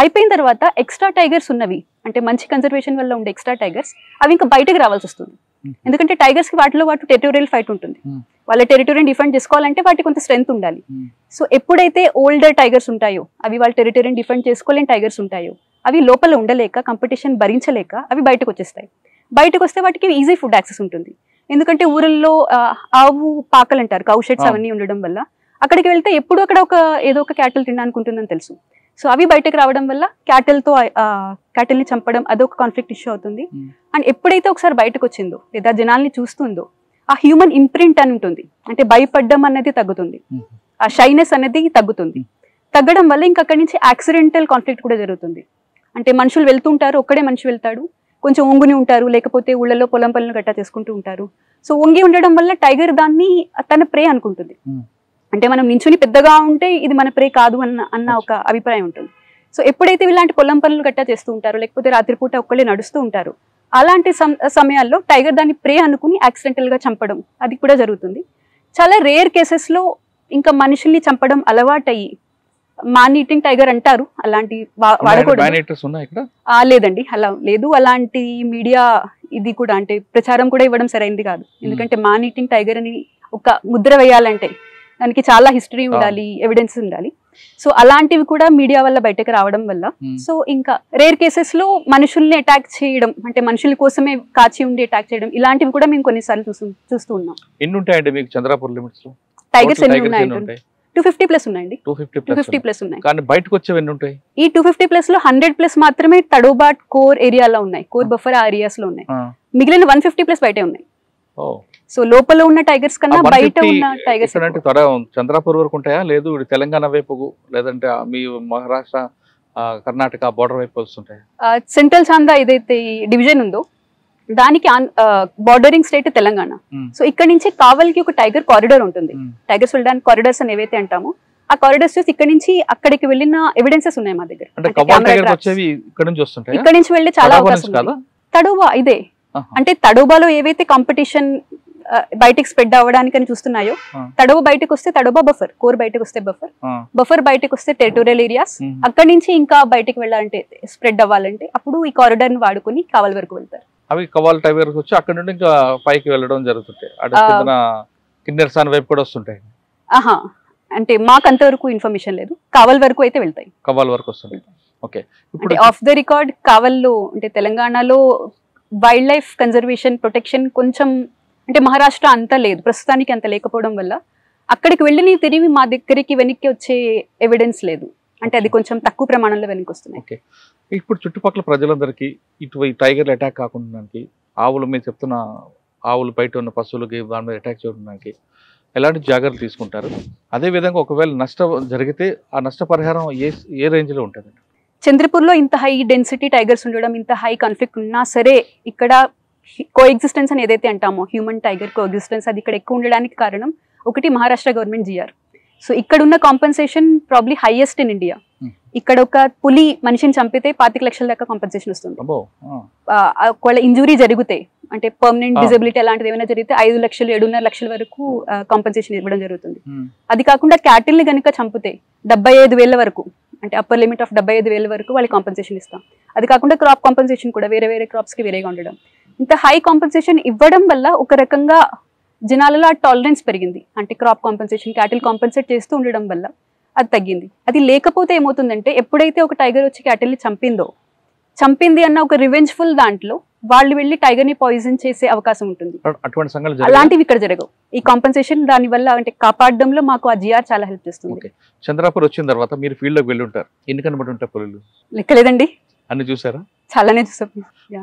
అయిపోయిన తర్వాత ఎక్స్ట్రా టైగర్స్ ఉన్నవి, అంటే మంచి కన్జర్వేషన్ వల్ల ఉండే ఎక్స్ట్రా టైగర్స్ అవి ఇంకా బయటకు రావాల్సి వస్తుంది. ఎందుకంటే టైగర్స్ కి వాటిలో టెరిటోరియల్ ఫైట్ ఉంటుంది, వాళ్ళ టెరిటోరియల్ డిఫెండ్ చేసుకోవాలంటే వాటికి కొంత స్ట్రెంత్ ఉండాలి. సో ఎప్పుడైతే ఓల్డర్ టైగర్స్ ఉంటాయో, అవి వాళ్ళ టెరిటోరియల్ డిఫెండ్ చేసుకోలేని టైగర్స్ ఉంటాయో, అవి లోపల ఉండలేక కంపిటీషన్ భరించలేక అవి బయటకు వచ్చేస్తాయి. బయటకు వస్తే వాటికి ఈజీ ఫుడ్ యాక్సెస్ ఉంటుంది. ఎందుకంటే ఊరల్లో ఆవు పాకలు అంటారు, కౌ షెడ్స్ అవన్నీ ఉండడం వల్ల అక్కడికి వెళ్తే ఎప్పుడు అక్కడ ఏదో ఒక క్యాటిల్ తినడానికి ఉంటుందని తెలుసు. సో అవి బయటకు రావడం వల్ల క్యాటిల్ని చంపడం అదొక కాన్ఫ్లిక్ట్ ఇష్యూ అవుతుంది. అండ్ ఎప్పుడైతే ఒకసారి బయటకు వచ్చిందో లేదా జనాల్ని చూస్తుందో ఆ హ్యూమన్ ఇంప్రింట్ అని ఉంటుంది, అంటే భయపడ్డం అనేది తగ్గుతుంది, ఆ షైనెస్ అనేది తగ్గుతుంది. తగ్గడం వల్ల ఇంకా అక్కడి నుంచి యాక్సిడెంటల్ కాన్ఫ్లిక్ట్ కూడా జరుగుతుంది. అంటే మనుషులు వెళ్తుంటారు, ఒక్కడే మనిషి వెళ్తాడు, కొంచెం ఒంగుని ఉంటారు, లేకపోతే ఊళ్ళలో పొలం పనులు గట్టా చేసుకుంటూ ఉంటారు. సో ఒంగి ఉండడం వల్ల టైగర్ దాన్ని తన ప్రే అనుకుంటుంది. అంటే మనం నించుని పెద్దగా ఉంటే ఇది మన ప్రే కాదు అన్న ఒక అభిప్రాయం ఉంటుంది. సో ఎప్పుడైతే ఇలాంటి పొలం పనులు గట్టా చేస్తూ ఉంటారు, లేకపోతే రాత్రిపూట ఒక్కళ్ళే నడుస్తూ ఉంటారు, అలాంటి సమయాల్లో టైగర్ దాన్ని ప్రే అనుకుని యాక్సిడెంటల్ గా చంపడం అది కూడా జరుగుతుంది. చాలా రేర్ కేసెస్ లో ఇంకా మనుషుల్ని చంపడం అలవాటయ్యి మాన్ ఈటింగ్ టైగర్ అంటారు, అలాంటి వాడకూడదు. లేదండి, అలా లేదు. అలాంటి మీడియా ఇది కూడా అంటే ప్రచారం కూడా ఇవ్వడం సరైనది కాదు. ఎందుకంటే మాన్ ఈటింగ్ టైగర్ అని ఒక ముద్ర వేయాలంటే దానికి చాలా హిస్టరీ ఉండాలి, ఎవిడెన్స్ ఉండాలి. సో అలాంటివి కూడా మీడియా వల్ల బయటకు రావడం వల్ల సో ఇంకా రేర్ కేసెస్ లో మనుషుల్ని అటాక్ చేయడం, అంటే మనుషుల కోసమే కాచి ఉండి అటాక్ చేయడం, ఇలాంటివి కూడా మేము కొన్నిసార్లు చూస్తూ ఉన్నాం. ఎన్ని ఉంటాయండి మీకు చంద్రపూర్ లిమిట్స్ లో? టైగర్స్ ఎన్ని ఉన్నాయి? 250+ ఉన్నాయండి. 250+ ఉన్నాయి. కానీ బయటకు వచ్చేవి ఎన్ని ఉంటాయి? ఈ 250+ లో 100+ మాత్రమే తడోబా కోర్ ఏరియాలో ఉన్నాయి, కోర్ బఫర్ ఏరియాస్ లో ఉన్నాయి. మిగిలిన 150+ బయటే ఉన్నాయి. సో లోపల ఉన్న టైగర్స్ కన్నా బయట ఉన్న టైగర్స్ చంద్రపూర్ వరకు ఉంటాయా? లేదు తెలంగాణ వైపు, లేదంటే మీ మహారాష్ట్ర కర్ణాటక బోర్డర్ వైపు వస్తుంటాయా? సెంట్రల్ చాందా ఏదైతే డివిజన్ ఉందో దానికి బార్డరింగ్ స్టేట్ తెలంగాణ. సో ఇక్కడ నుంచి కావలికి ఒక టైగర్ కారిడార్ ఉంటుంది. టైగర్స్ వెళ్ళడానికి కారిడార్స్ అని ఏవైతే అంటామో ఆ కారిడార్స్ చూసి ఇక్కడ నుంచి అక్కడికి వెళ్ళిన ఎవిడెన్సెస్ ఉన్నాయి మా దగ్గర. ఇక్కడ నుంచి వెళ్ళి చాలా అవకాశం. తడోబా ఇదే, అంటే తడోబాలో ఏవైతే కాంపిటీషన్ బయటకు స్ప్రెడ్ అవ్వడానికి అని చూస్తున్నాయో, తడోబా బయటకు వస్తే తడోబా బఫర్, కోర్ బయటకు వస్తే బఫర్ బయటకు వస్తే టెరిటోరియల్ ఏరియాస్. అక్కడి నుంచి ఇంకా బయటకు వెళ్ళాలంటే స్ప్రెడ్ అవ్వాలంటే అప్పుడు ఈ కారిడార్ ని వాడుకొని కావలి వరకు వెళ్తారు. అవి కవాల్ టైగర్ వచ్చి అక్కడ నుండి ఇంకా పైకి వెళ్ళడం జరుగుతుంటాయి, కిన్నెరసాని వైపు కూడా వస్తుంటాయి. అంటే మాకు అంతవరకు ఇన్ఫర్మేషన్ లేదు, కావల్ వరకు అయితే వెళ్తాయి. కవ్వాల వరకు వస్తుంది. ఓకే, ఇప్పుడు ఆఫ్ ద రికార్డ్ కావల్లో అంటే తెలంగాణలో వైల్డ్ లైఫ్ కన్జర్వేషన్ ప్రొటెక్షన్ కొంచెం అంటే మహారాష్ట్ర అంతా లేదు, ప్రస్తుతానికి అంత లేకపోవడం వల్ల అక్కడికి వెళ్ళి తిరిగి మా దగ్గరికి వెనక్కి వచ్చే ఎవిడెన్స్ లేదు. అంటే అది కొంచెం తక్కువ ప్రమాణంలో వెనక్కి వస్తున్నాయి. ఓకే, ఇప్పుడు చుట్టుపక్కల ప్రజలందరికీ ఇటు ఈ టైగర్లు అటాక్ కాకుండా ఆవులు మీరు చెప్తున్న ఆవులు బయట ఉన్న పశువులకి దాని మీద అటాక్ చేయడానికి ఎలాంటి జాగ్రత్తలు తీసుకుంటారు? అదేవిధంగా ఒకవేళ నష్టం జరిగితే ఆ నష్టపరిహారం ఏ రేంజ్లో ఉంటుంది? చంద్రపూర్లో ఇంత హై డెన్సిటీ టైగర్స్ ఉండడం, ఇంత హై కాన్ఫ్లిక్ట్ ఉన్నా సరే ఇక్కడ కో ఎగ్జిస్టెన్స్ అని ఏదైతే అంటామో హ్యూమన్ టైగర్ కో ఎగ్జిస్టెన్స్, అది ఇక్కడ ఎక్కువ ఉండడానికి కారణం ఒకటి మహారాష్ట్ర గవర్నమెంట్ జిఆర్. సో ఇక్కడ ఉన్న compensation probably highest in India. ఇక్కడ ఒక పులి మనిషిని చంపితే 25 లక్షల దాకా కాంపెన్సేషన్ వస్తుంది. ఒకవేళ ఇంజురీ జరిగితే అంటే పర్మనెంట్ డిజబిలిటీ అలాంటిది ఏమైనా జరిగితే 5 లక్షలు 7.5 లక్షల వరకు కాంపెన్సేషన్ ఇవ్వడం జరుగుతుంది. అది కాకుండా క్యాటిల్ ని కనుక చంపితే 75,000 వరకు, అంటే అప్పర్ లిమిట్ ఆఫ్ 75,000 వరకు వాళ్ళకి కాంపెన్సేషన్ ఇస్తాం. అది కాకుండా క్రాప్ కాంపెన్సేషన్ కూడా వేరే వేరే క్రాప్స్ కి వేరేగా ఉండడం. ఇంత హై కాంపెన్సేషన్ ఇవ్వడం వల్ల ఒక రకంగా జనాలలో టాలరెన్స్ పెరిగింది. అంటే క్రాప్ కాంపెన్సేషన్, క్యాటిల్ కాంపెన్సేట్ చేస్తూ ఉండడం వల్ల అది తగ్గింది. అది లేకపోతే ఏమవుతుందంటే ఎప్పుడైతే ఒక టైగర్ వచ్చి క్యాటిల్ని చంపింది అన్న ఒక రివెంజ్ఫుల్ దాంట్లో వాళ్ళు వెళ్ళి టైగర్ ని పాయిజన్ చేసే అవకాశం ఉంటుంది. అలాంటివి ఇక్కడ జరగవు. ఈ కాంపెన్సేషన్ దాని వల్ల అంటే కాపాడడంలో మాకు ఆ జిఆర్ చాలా హెల్ప్ చేస్తుంది. చంద్రాపూర్ వచ్చిన తర్వాత మీరు ఫీల్డ్ లోకి వెళ్ళి ఉంటారు, ఎన్ని కనబడి ఉంటాయి పులులు? లెక్కలేదండి, అన్ని చూసారా? చాలానే చూసాం.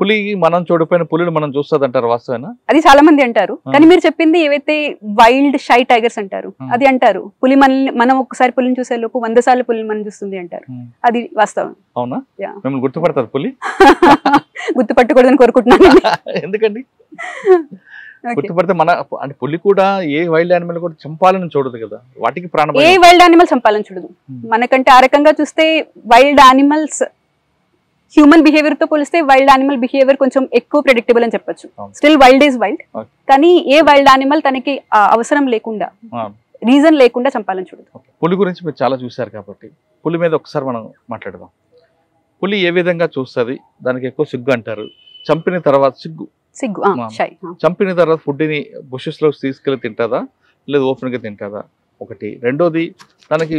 పులి మనం చూడపోయిన పులిని మనం చూస్తుంది అంటారు, వాస్తవేనా? అది చాలా మంది అంటారు, కానీ మీరు చెప్పింది ఏవైతే వైల్డ్ షై టైగర్స్ అంటారు అది అంటారు. పులి మనం ఒకసారి పులిని చూసే లోపు 100 సార్లు పులిని మనం చూస్తుంది అంటారు, అది వాస్తవం. అవునా? మిమ్మల్ని గుర్తుపడతారు పులి? గుర్తుపట్టకూడదని కోరుకుంటున్నాను. ఎందుకండి? గుర్తుపడితే మన అంటే పులి కూడా ఏ వైల్డ్ యానిమల్ కూడా చంపాలని చూడదు కదా, వాటికి ప్రాణం. ఏ వైల్డ్ యానిమల్ చంపాలని చూడదు. మనకంటే ఆ రకంగా చూస్తే వైల్డ్ యానిమల్స్ హ్యూమన్ బిహేవియర్ తో పోలిస్తే వైల్డ్ యానిమల్ బిహేవియర్ కొంచెం ఎక్కువ ప్రెడిక్టబుల్ అని చెప్పొచ్చు. స్టిల్ వైల్డ్ ఈజ్ వైల్డ్, కానీ ఏ వైల్డ్ యానిమల్ తనకి అవసరం లేకుండా, రీజన్ లేకుండా చంపాలని చూడదు. పులి గురించి మీరు చాలా చూసారు కాబట్టి పులి మీద ఒకసారి మనం మాట్లాడదాం. పులి ఏ విధంగా చూస్తుంది? దానికి ఎక్కువ సిగ్గు అంటారు. చంపిన తర్వాత చంపిన తర్వాత ఫుడ్ని బుషెస్ లో తీసుకెళ్ళి తింటుందా లేదా ఓపెన్ గా తింటుందా? ఒకటి. రెండోది, తనకి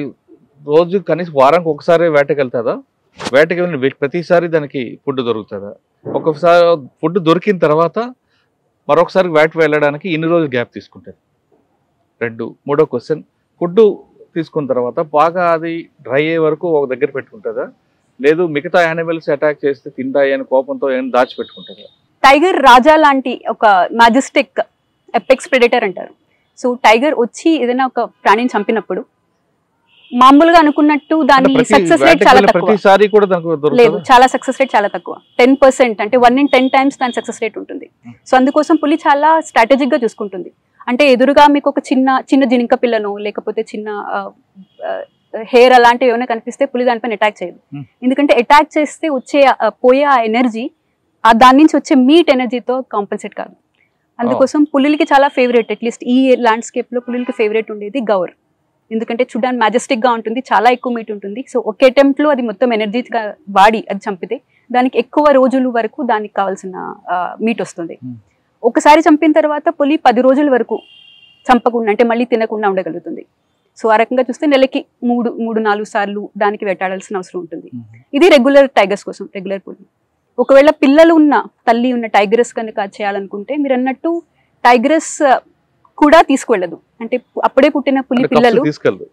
రోజు కనీసం వారానికి ఒకసారి వేటకి వెళ్తుందా? వేటకి వెళ్ళిన ప్రతిసారి దానికి ఫుడ్ దొరుకుతుందా? ఒక్కొక్కసారి ఫుడ్ దొరికిన తర్వాత మరొకసారి వేట వెళ్ళడానికి ఎన్ని రోజులు గ్యాప్ తీసుకుంటుంది? రెండు. మూడో క్వశ్చన్, ఫుడ్ తీసుకున్న తర్వాత బాగా అది డ్రై అయ్యే వరకు ఒక దగ్గర పెట్టుకుంటుందా, లేదు మిగతా యానిమల్స్ అటాక్ చేస్తే తింటాయి అని కోపంతో ఏమైనా దాచిపెట్టుకుంటుందా? టైగర్ రాజా లాంటి ఒక మ్యాజెస్టిక్ ఎపెక్స్ ప్రెడేటర్ అంటారు. సో టైగర్ వచ్చి ఏదైనా ఒక ప్రాణిని చంపినప్పుడు మామూలుగా అనుకున్నట్టు దాని సక్సెస్ రేట్ చాలా తక్కువ. లేదు, చాలా సక్సెస్ రేట్ చాలా తక్కువ. 10%, అంటే 1 in 10 times దాని సక్సెస్ రేట్ ఉంటుంది. సో అందుకోసం పులి చాలా స్ట్రాటజిక్ గా చూసుకుంటుంది. అంటే ఎదురుగా మీకు ఒక చిన్న జింక పిల్లను లేకపోతే చిన్న హెయిర్ అలాంటివి ఏమైనా కనిపిస్తే పులి దానిపైన అటాక్ చేయదు. ఎందుకంటే అటాక్ చేస్తే పోయే ఆ ఎనర్జీ దాని నుంచి వచ్చే మీట్ ఎనర్జీతో కాంపెన్సేట్ కాదు. అందుకోసం పులికి చాలా ఫేవరెట్, అట్లీస్ట్ ఈ ల్యాండ్స్కేప్ లో పులికి ఫేవరెట్ ఉండేది గౌర్. ఎందుకంటే చూడడానికి మ్యాజెస్టిక్ గా ఉంటుంది, చాలా ఎక్కువ మీట్ ఉంటుంది. సో ఒక అటెంప్ట్ లో అది మొత్తం ఎనర్జీగా వాడి అది చంపితే దానికి ఎక్కువ రోజుల వరకు దానికి కావాల్సిన మీట్ వస్తుంది. ఒకసారి చంపిన తర్వాత పులి 10 రోజుల వరకు చంపకుండా, అంటే మళ్ళీ తినకుండా ఉండగలుగుతుంది. సో ఆ రకంగా చూస్తే నెలకి 3-4 సార్లు దానికి వేటాడాల్సిన అవసరం ఉంటుంది. ఇది రెగ్యులర్ టైగర్స్ కోసం, రెగ్యులర్ పులి. ఒకవేళ పిల్లలు ఉన్న తల్లి ఉన్న టైగరస్ కనుక చేయాలనుకుంటే మీరు అన్నట్టు టైగరస్ కూడా తీసుకువెళ్ళదు. అంటే అప్పుడే పుట్టిన పులి పిల్లలు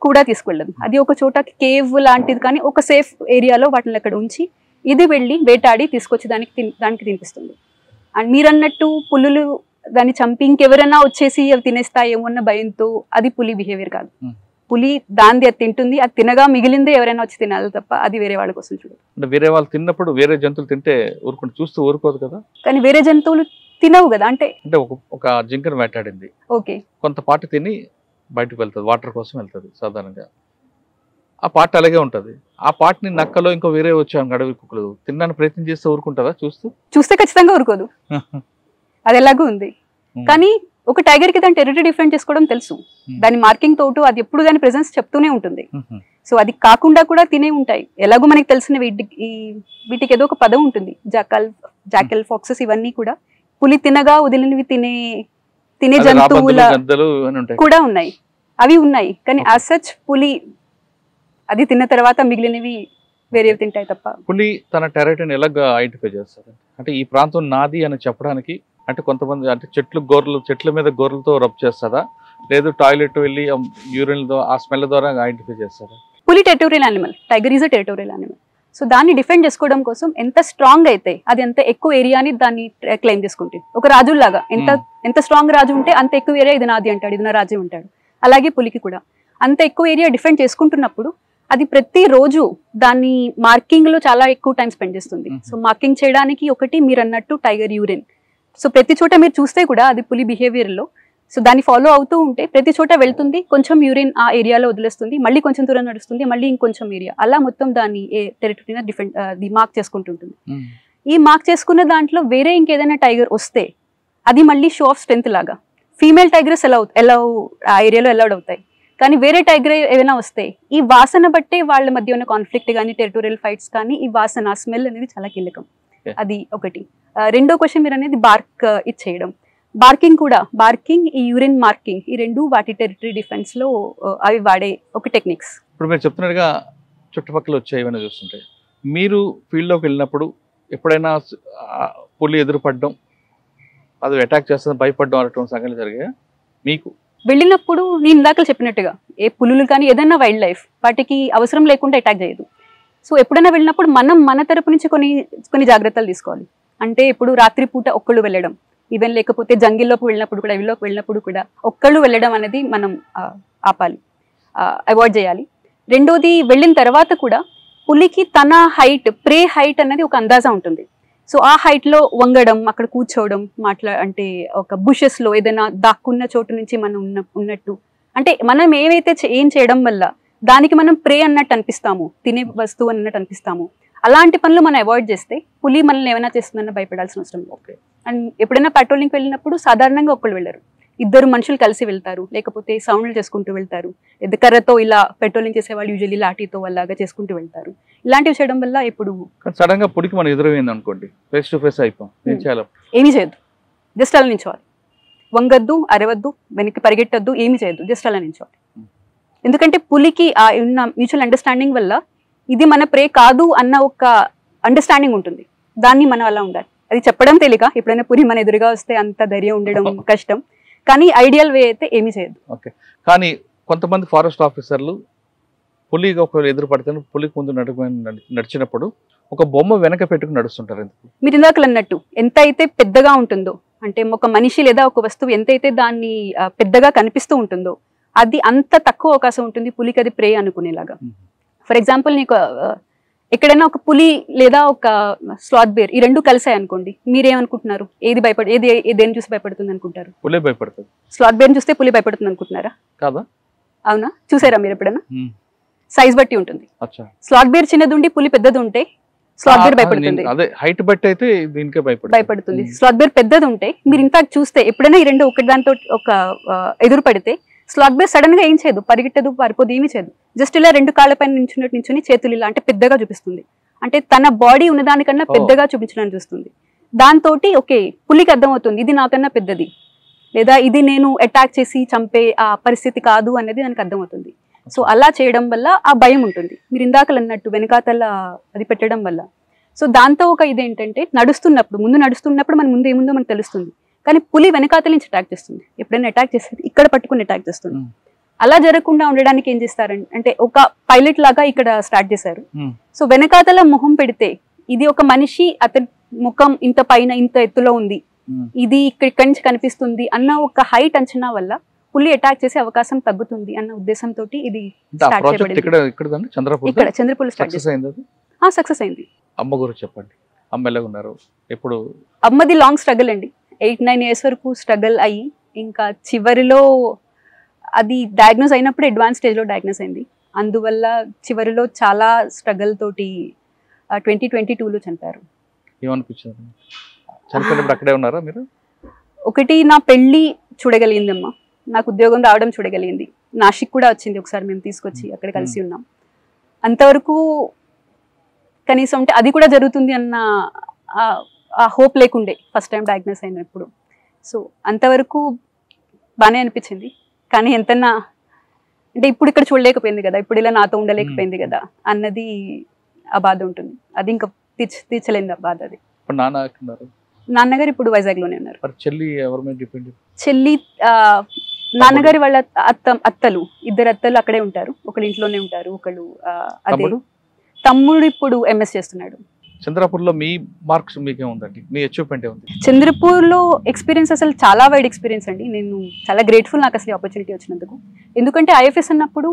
కూడా తీసుకువెళ్ళదు. అది ఒక చోట కేవ్ లాంటిది కానీ ఒక సేఫ్ ఏరియాలో వాటిని అక్కడ ఉంచి ఇది వెళ్ళి వేటాడి తీసుకొచ్చి దానికి తినిపిస్తుంది. అండ్ మీరు అన్నట్టు పులులు దాన్ని చంపి ఇంకెవరైనా వచ్చేసి అవి తినేస్తాయేమో అన్న భయంతో, అది పులి బిహేవియర్ కాదు. పులి దాన్ని అది తింటుంది, అది తినగా మిగిలిందే ఎవరైనా వచ్చి తినాలి తప్ప అది వేరే వాళ్ళ కోసం చూడదు. అంటే వేరే వాళ్ళు తిన్నప్పుడు వేరే జంతువులు తింటే ఊరుకుంటే చూస్తూ ఊరుకోదు కదా. కానీ వేరే జంతువులు తినవు కదా. అంటే ఒక జింకను వేటాడింది, ఓకే, కొంత పాటు తిని బయటకు వెళ్తుంది, వాటర్ కోసం వెళ్తుంది సాధారణంగా. ఆ పార్ట్ అలాగే ఉంటది. ఆ పార్ట్ని నక్కలో ఇంకో వేరే వచ్చాను అడవి కుక్కలు తినడానికి ప్రయత్నం చేస్తే ఊరుకుంటుందా? చూస్తే ఖచ్చితంగా ఊరుకోదు. అది ఎలాగూ ఉంది. కానీ ఒక టైగర్ కి దాని టెరిటరీ డిఫరెంట్ చేసుకోవడం తెలుసు. దాని మార్కింగ్ తోటు అది ఎప్పుడు దాని ప్రెసెన్స్ చెప్తూనే ఉంటుంది. సో అది కాకుండా కూడా తినే ఉంటాయి. ఎలాగో మనకి తెలిసిన వీటికి ఏదో ఒక పదం ఉంటుంది, జాకల్ ఫాక్సెస్, ఇవన్నీ కూడా పులి తినగా వదిలినవి తినే జంతువుల కూడా ఉన్నాయి. అవి ఉన్నాయి. కానీ యాజ్ సచ్ పులి అది తిన్న తర్వాత మిగిలినవి వేరేవి తింటాయి తప్ప. పులి తన టెరిటరీని ఎలాగ ఐడెంటిఫై చేస్తారు? అంటే ఈ ప్రాంతం నాది అని చెప్పడానికి, అంటే కొంతమంది అంటే చెట్ల మీద గొర్రెలతో రబ్ చేస్తారా, లేదు టాయిలెట్ వెళ్ళి యూరిన్తో ఆ స్మెల్ ద్వారా ఐడెంటిఫై చేస్తారా? పులి territorial animal, tiger is a territorial animal. So దాన్ని డిఫెండ్ చేసుకోవడం కోసం ఎంత స్ట్రాంగ్ అయితే అది అంత ఎక్కువ ఏరియాని దాన్ని క్లెయిమ్ చేసుకుంటుంది. ఒక రాజులాగా ఎంత స్ట్రాంగ్ రాజు ఉంటే అంత ఎక్కువ ఏరియా ఇది నాది అంటాడు, ఇది నా రాజ్యం అంటాడు. అలాగే పులికి కూడా అంత ఎక్కువ ఏరియా డిఫెండ్ చేసుకుంటున్నప్పుడు అది ప్రతి రోజు దాన్ని మార్కింగ్ లో చాలా ఎక్కువ టైం స్పెండ్ చేస్తుంది. సో మార్కింగ్ చేయడానికి ఒకటి మీరు అన్నట్టు టైగర్ యూరిన్. సో ప్రతి చోట మీరు చూస్తే కూడా అది పులి బిహేవియర్ లో సో దాన్ని ఫాలో అవుతూ ఉంటే ప్రతి చోట వెళ్తుంది, కొంచెం యూరిన్ ఆ ఏరియాలో వదిలేస్తుంది, మళ్ళీ కొంచెం దూరం నడుస్తుంది, మళ్ళీ ఇంకొంచెం ఏరియా, అలా మొత్తం దాన్ని టెరిటరీని డిఫెండ్ మార్క్ చేసుకుంటుంటుంది. ఈ మార్క్ చేసుకున్న దాంట్లో వేరే ఇంకేదైనా టైగర్ వస్తే అది మళ్ళీ షో ఆఫ్ స్ట్రెంత్ లాగా. ఫీమేల్ టైగర్స్ ఎలా ఆ ఏరియాలో అలౌడ్ అవుతాయి, కానీ వేరే టైగర్ ఏమైనా వస్తే ఈ వాసన బట్టే వాళ్ళ మధ్య ఉన్న కాన్ఫ్లిక్ట్ కానీ టెరిటోరియల్ ఫైట్స్ కానీ ఈ వాసన స్మెల్ అనేది చాలా కీలకం. అది ఒకటి. రెండో క్వశ్చన్ మీరు అనేది బార్క్ ఇచ్చేయడం. బార్కింగ్ కూడా, బార్కింగ్ ఈ యూరిన్ మార్కింగ్ ఈ రెండు వాటి టెరిటరీ డిఫెన్స్ లో అవి వాడే ఒక టెక్నిక్స్. ఇప్పుడు మీరు చెప్తున్నట్టుగా చుట్టుపక్కల వచ్చాయి ఏమైనా చూస్తుంటాయి, మీరు ఫీల్డ్లోకి వెళ్ళినప్పుడు ఎప్పుడైనా పులి ఎదురుపడడం, అది అటాక్ చేస్తుంది భయపడడం అనేటువంటి సంఘటనలు జరిగాయా మీకు? వెళ్ళినప్పుడు నేను ఇందాక చెప్పినట్టుగా ఏ పులులు కానీ ఏదైనా వైల్డ్ లైఫ్ వాటికి అవసరం లేకుండా అటాక్ చేయదు. సో ఎప్పుడైనా వెళ్ళినప్పుడు మనం మన తరపు నుంచి కొన్ని జాగ్రత్తలు తీసుకోవాలి. అంటే ఇప్పుడు రాత్రిపూట ఒక్కళ్ళు వెళ్ళడం, ఈవెన్ లేకపోతే జంగిల్లోకి వెళ్ళినప్పుడు కూడా అడవిలోకి వెళ్ళినప్పుడు కూడా ఒక్కళ్ళు వెళ్ళడం అనేది మనం ఆపాలి, అవాయిడ్ చేయాలి. రెండోది వెళ్ళిన తర్వాత కూడా పులికి తన హైట్, ప్రే హైట్ అనేది ఒక అందాజా ఉంటుంది. సో ఆ హైట్లో వంగడం, అక్కడ కూర్చోవడం, అంటే ఒక బుషెస్లో ఏదైనా దాక్కున్న చోటు నుంచి మనం ఉన్నట్టు, అంటే మనం ఏం చేయడం వల్ల దానికి మనం ప్రే అన్నట్టు అనిపిస్తాము, తినే వస్తువు అన్నట్టు అనిపిస్తాము, అలాంటి పనులు మనం అవాయిడ్ చేస్తే పులి మనల్ని ఏమైనా చేస్తుందన్న భయపడాల్సిన అవసరం లేదు. అండ్ ఎప్పుడైనా పెట్రోలింగ్కి వెళ్ళినప్పుడు సాధారణంగా ఒక్కళ్ళు వెళ్ళరు, ఇద్దరు మనుషులు కలిసి వెళ్తారు, లేకపోతే సౌండ్లు చేసుకుంటూ వెళ్తారు, కర్రతో ఇలా పెట్రోలింగ్ చేసేవాళ్ళు యూజువల్లీ లాఠీతో అలాగా చేసుకుంటూ వెళ్తారు. ఇలాంటివి చేయడం వల్ల ఇప్పుడు సడన్ గా పులికి మనం ఎదురైంది అనుకోండి, ఫేస్ టు ఫేస్ అయిపోం, ఏమీ చేయొద్దు, జస్ట్ అలా నించోవాలి. వంగద్దు, అరవద్దు, వెనక్కి పరిగెట్టద్దు, ఏమీ చేయొద్దు, జస్ట్ అలా నించోవాలి. ఎందుకంటే పులికి ఆ ఉన్న మ్యూచువల్ అండర్స్టాండింగ్ వల్ల ఇది మన ప్రే కాదు అన్న ఒక అండర్స్టాండింగ్ ఉంటుంది, దాన్ని మనం అలా ఉండాలి. అది చెప్పడం తేలిక, ఎప్పుడైనా పులి మన ఎదురుగా వస్తే అంత ధైర్యం ఉండడం కష్టం, కానీ ఐడియల్ వే అయితే ఏమీ చేయదు. ఓకే, కానీ కొంతమంది ఫారెస్ట్ ఆఫీసర్లు పులికి ఒకవేళ ఎదురు పడితే పులికి ముందు నడిచినప్పుడు ఒక బొమ్మ వెనక పెట్టుకుని నడుస్తుంటారు. మీరు ఇందాక అన్నట్టు ఎంత అయితే పెద్దగా ఉంటుందో, అంటే ఒక మనిషి లేదా ఒక వస్తువు ఎంతైతే దాన్ని పెద్దగా కనిపిస్తూ ఉంటుందో అది అంత తక్కువ అవకాశం ఉంటుంది పులికి అది ప్రే అనుకునేలాగా. ఫర్ ఎగ్జాంపుల్ నీకు ఎక్కడైనా ఒక పులి లేదా ఒక స్లాత్ బేర్ ఈ రెండు కలిసాయి అనుకోండి, మీరేమనుకుంటున్నారు? ఏది దేని చూసి భయపడుతుంది అనుకుంటారు? పులి భయపడుతుంది. స్లాత్ బేర్ చూస్తే పులి భయపడుతుంది అనుకుంటున్నారా? కాదా? అవునా? చూసారా మీరు ఎప్పుడైనా? సైజ్ బట్టి ఉంటుంది. స్లాత్ బేర్ చిన్నది ఉండి పులి పెద్దది ఉంటే స్లాత్ బేర్ భయపడుతుంది. అదే హైట్ బట్టి అయితే దీనికే భయపడుతుంది. స్లాత్ బేర్ పెద్దది ఉంటే మీరు ఇన్ఫాక్ట్ చూస్తే ఎప్పుడైనా ఈ రెండు ఒకటి దాంతో ఒక ఎదురు పడితే స్లాత్ బేర్ సడన్ గా ఏం చేయదు, పరిగెట్టదు, పారిపోదు, ఏమీ చేయదు. జస్ట్ ఇలా రెండు కాళ్ళపైన నించుని చేతులు ఇలా అంటే పెద్దగా చూపిస్తుంది, అంటే తన బాడీ ఉన్నదానికన్నా పెద్దగా చూపించడానికి చూస్తుంది. దాంతో ఓకే పులికి అర్థమవుతుంది ఇది నాకన్నా పెద్దది, లేదా ఇది నేను అటాక్ చేసి చంపే ఆ పరిస్థితి కాదు అనేది దానికి అర్థమవుతుంది. సో అలా చేయడం వల్ల ఆ భయం ఉంటుంది. మీరు ఇందాకలు అన్నట్టు వెనకాతల అది పెట్టడం వల్ల. సో దాంతో ఒక ఇదేంటంటే ముందు నడుస్తున్నప్పుడు మన ముందు ఏముందో మనకు తెలుస్తుంది, కానీ పులి వెనకాతల నుంచి అటాక్ చేస్తుంది. ఎప్పుడైనా అటాక్ చేసేది ఇక్కడ పట్టుకుని అటాక్ చేస్తుంది. అలా జరగకుండా ఉండడానికి ఏం చేస్తారంటే ఒక పైలట్ లాగా ఇక్కడ స్టార్ట్ చేశారు. సో వెనకాతల మొహం పెడితే ఇది ఒక మనిషి, అతని ముఖం ఇంత పైన ఇంత ఎత్తులో ఉంది, ఇది ఇక్కడి నుంచి కనిపిస్తుంది అన్న ఒక హైట్ అంచనా వల్ల పులి అటాక్ చేసే అవకాశం తగ్గుతుంది అన్న ఉద్దేశంతో ఇది స్టార్ట్ చేయబడింది. ఇక్కడ చంద్రపూర్ సక్సెస్ అయింది. అమ్మ గురించి చెప్పండి. అమ్మ ఎలా ఉన్నారు? ఎప్పుడు? అమ్మది లాంగ్ స్ట్రగుల్ అండి, 8-9 years వరకు స్ట్రగుల్ అయ్యి ఇంకా చివరిలో అది డయాగ్నోస్ అయినప్పుడు అడ్వాన్స్ స్టేజ్లో డయాగ్నోస్ అయింది. అందువల్ల చివరిలో చాలా స్ట్రగుల్ తోటి 2022లో చనిపారు. ఏమనిపించింది చనిపోయినప్పుడు? అక్కడే ఉన్నారా మీరు? ఒకటి నా పెళ్ళి చూడగలిగిందమ్మా, నాకు ఉద్యోగం రావడం చూడగలిగింది, నాసిక్ కూడా వచ్చింది ఒకసారి, మేము తీసుకొచ్చి అక్కడ కలిసి ఉన్నాం. అంతవరకు కనీసం అంటే అది కూడా జరుగుతుంది అన్న ఆ హోప్ లేకుండే ఫస్ట్ టైం డయాగ్నోస్ అయినప్పుడు. సో అంతవరకు బాగానే అనిపించింది, కానీ ఎంతన్నా అంటే ఇప్పుడు ఇక్కడ చూడలేకపోయింది కదా, ఇప్పుడు ఇలా నాతో ఉండలేకపోయింది కదా అన్నది ఆ బాధ ఉంటుంది. అది ఇంకా తీర్చలేని ఆ బాధ అది. ఇప్పుడు నాన్నగారు ఇప్పుడు వైజాగ్లోనే ఉన్నారు. చెల్లి ఎవరి మీద డిపెండ్? చెల్లి నాన్నగారి వాళ్ళ అత్తలు, ఇద్దరు అత్తలు అక్కడే ఉంటారు, ఒకళ్ళు ఇంట్లోనే ఉంటారు, ఒకళ్ళు అదే. తమ్ముడు ఇప్పుడు ఎంఎస్ చేస్తున్నాడు. చంద్రపూర్లో మీ మార్క్స్ మీకే ఉందండి, మీ అచీవ్మెంట్ ఏముంది? చంద్రపూర్లో ఎక్స్పీరియన్స్ అసలు చాలా వైడ్ ఎక్స్పీరియన్స్ అండి. నేను చాలా గ్రేట్ఫుల్ నాకు అసలు ఆపర్చునిటీ వచ్చినందుకు. ఎందుకంటే ఐఎఫ్ఎస్ అన్నప్పుడు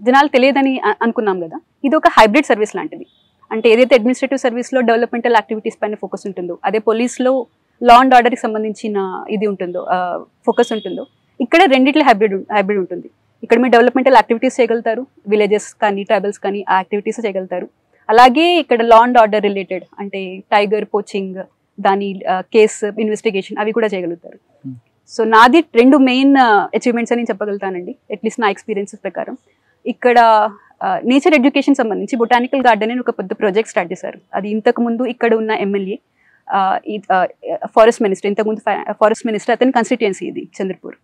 జనాలు తెలియదని అనుకున్నాం కదా, ఇది ఒక హైబ్రిడ్ సర్వీస్ లాంటిది. అంటే ఏదైతే అడ్మినిస్ట్రేటివ్ సర్వీస్లో డెవలప్మెంటల్ యాక్టివిటీస్ పైన ఫోకస్ ఉంటుందో, అదే పోలీస్లో లా అండ్ ఆర్డర్కి సంబంధించిన ఇది ఉంటుందో ఫోకస్ ఉంటుందో, ఇక్కడ రెండిట్లో హైబ్రిడ్ ఉంటుంది. ఇక్కడ మీరు డెవలప్మెంటల్ యాక్టివిటీస్ చేయగలుగుతారు, విలేజెస్ కానీ ట్రైబల్స్ కానీ ఆ యాక్టివిటీస్ చేయగలుగుతారు. అలాగే ఇక్కడ లా అండ్ ఆర్డర్ రిలేటెడ్ అంటే టైగర్ పోచింగ్, దాని కేస్ ఇన్వెస్టిగేషన్ అవి కూడా చేయగలుగుతారు. సో నాది 2 మెయిన్ అచీవ్మెంట్స్ అని చెప్పగలుగుతానండి, అట్లీస్ట్ నా ఎక్స్పీరియన్సెస్ ప్రకారం. ఇక్కడ నేచర్ ఎడ్యుకేషన్ సంబంధించి బొటానికల్ గార్డెన్ అని ఒక పెద్ద ప్రాజెక్ట్ స్టార్ట్ చేశారు. అది ఇంతకు ముందు ఇక్కడ ఉన్న ఎమ్మెల్యే ఫారెస్ట్ మినిస్టర్, ఇంతకుముందు ఫారెస్ట్ మినిస్టర్, అతని కాన్స్టిట్యుయెన్సీ ఇది చంద్రపూర్.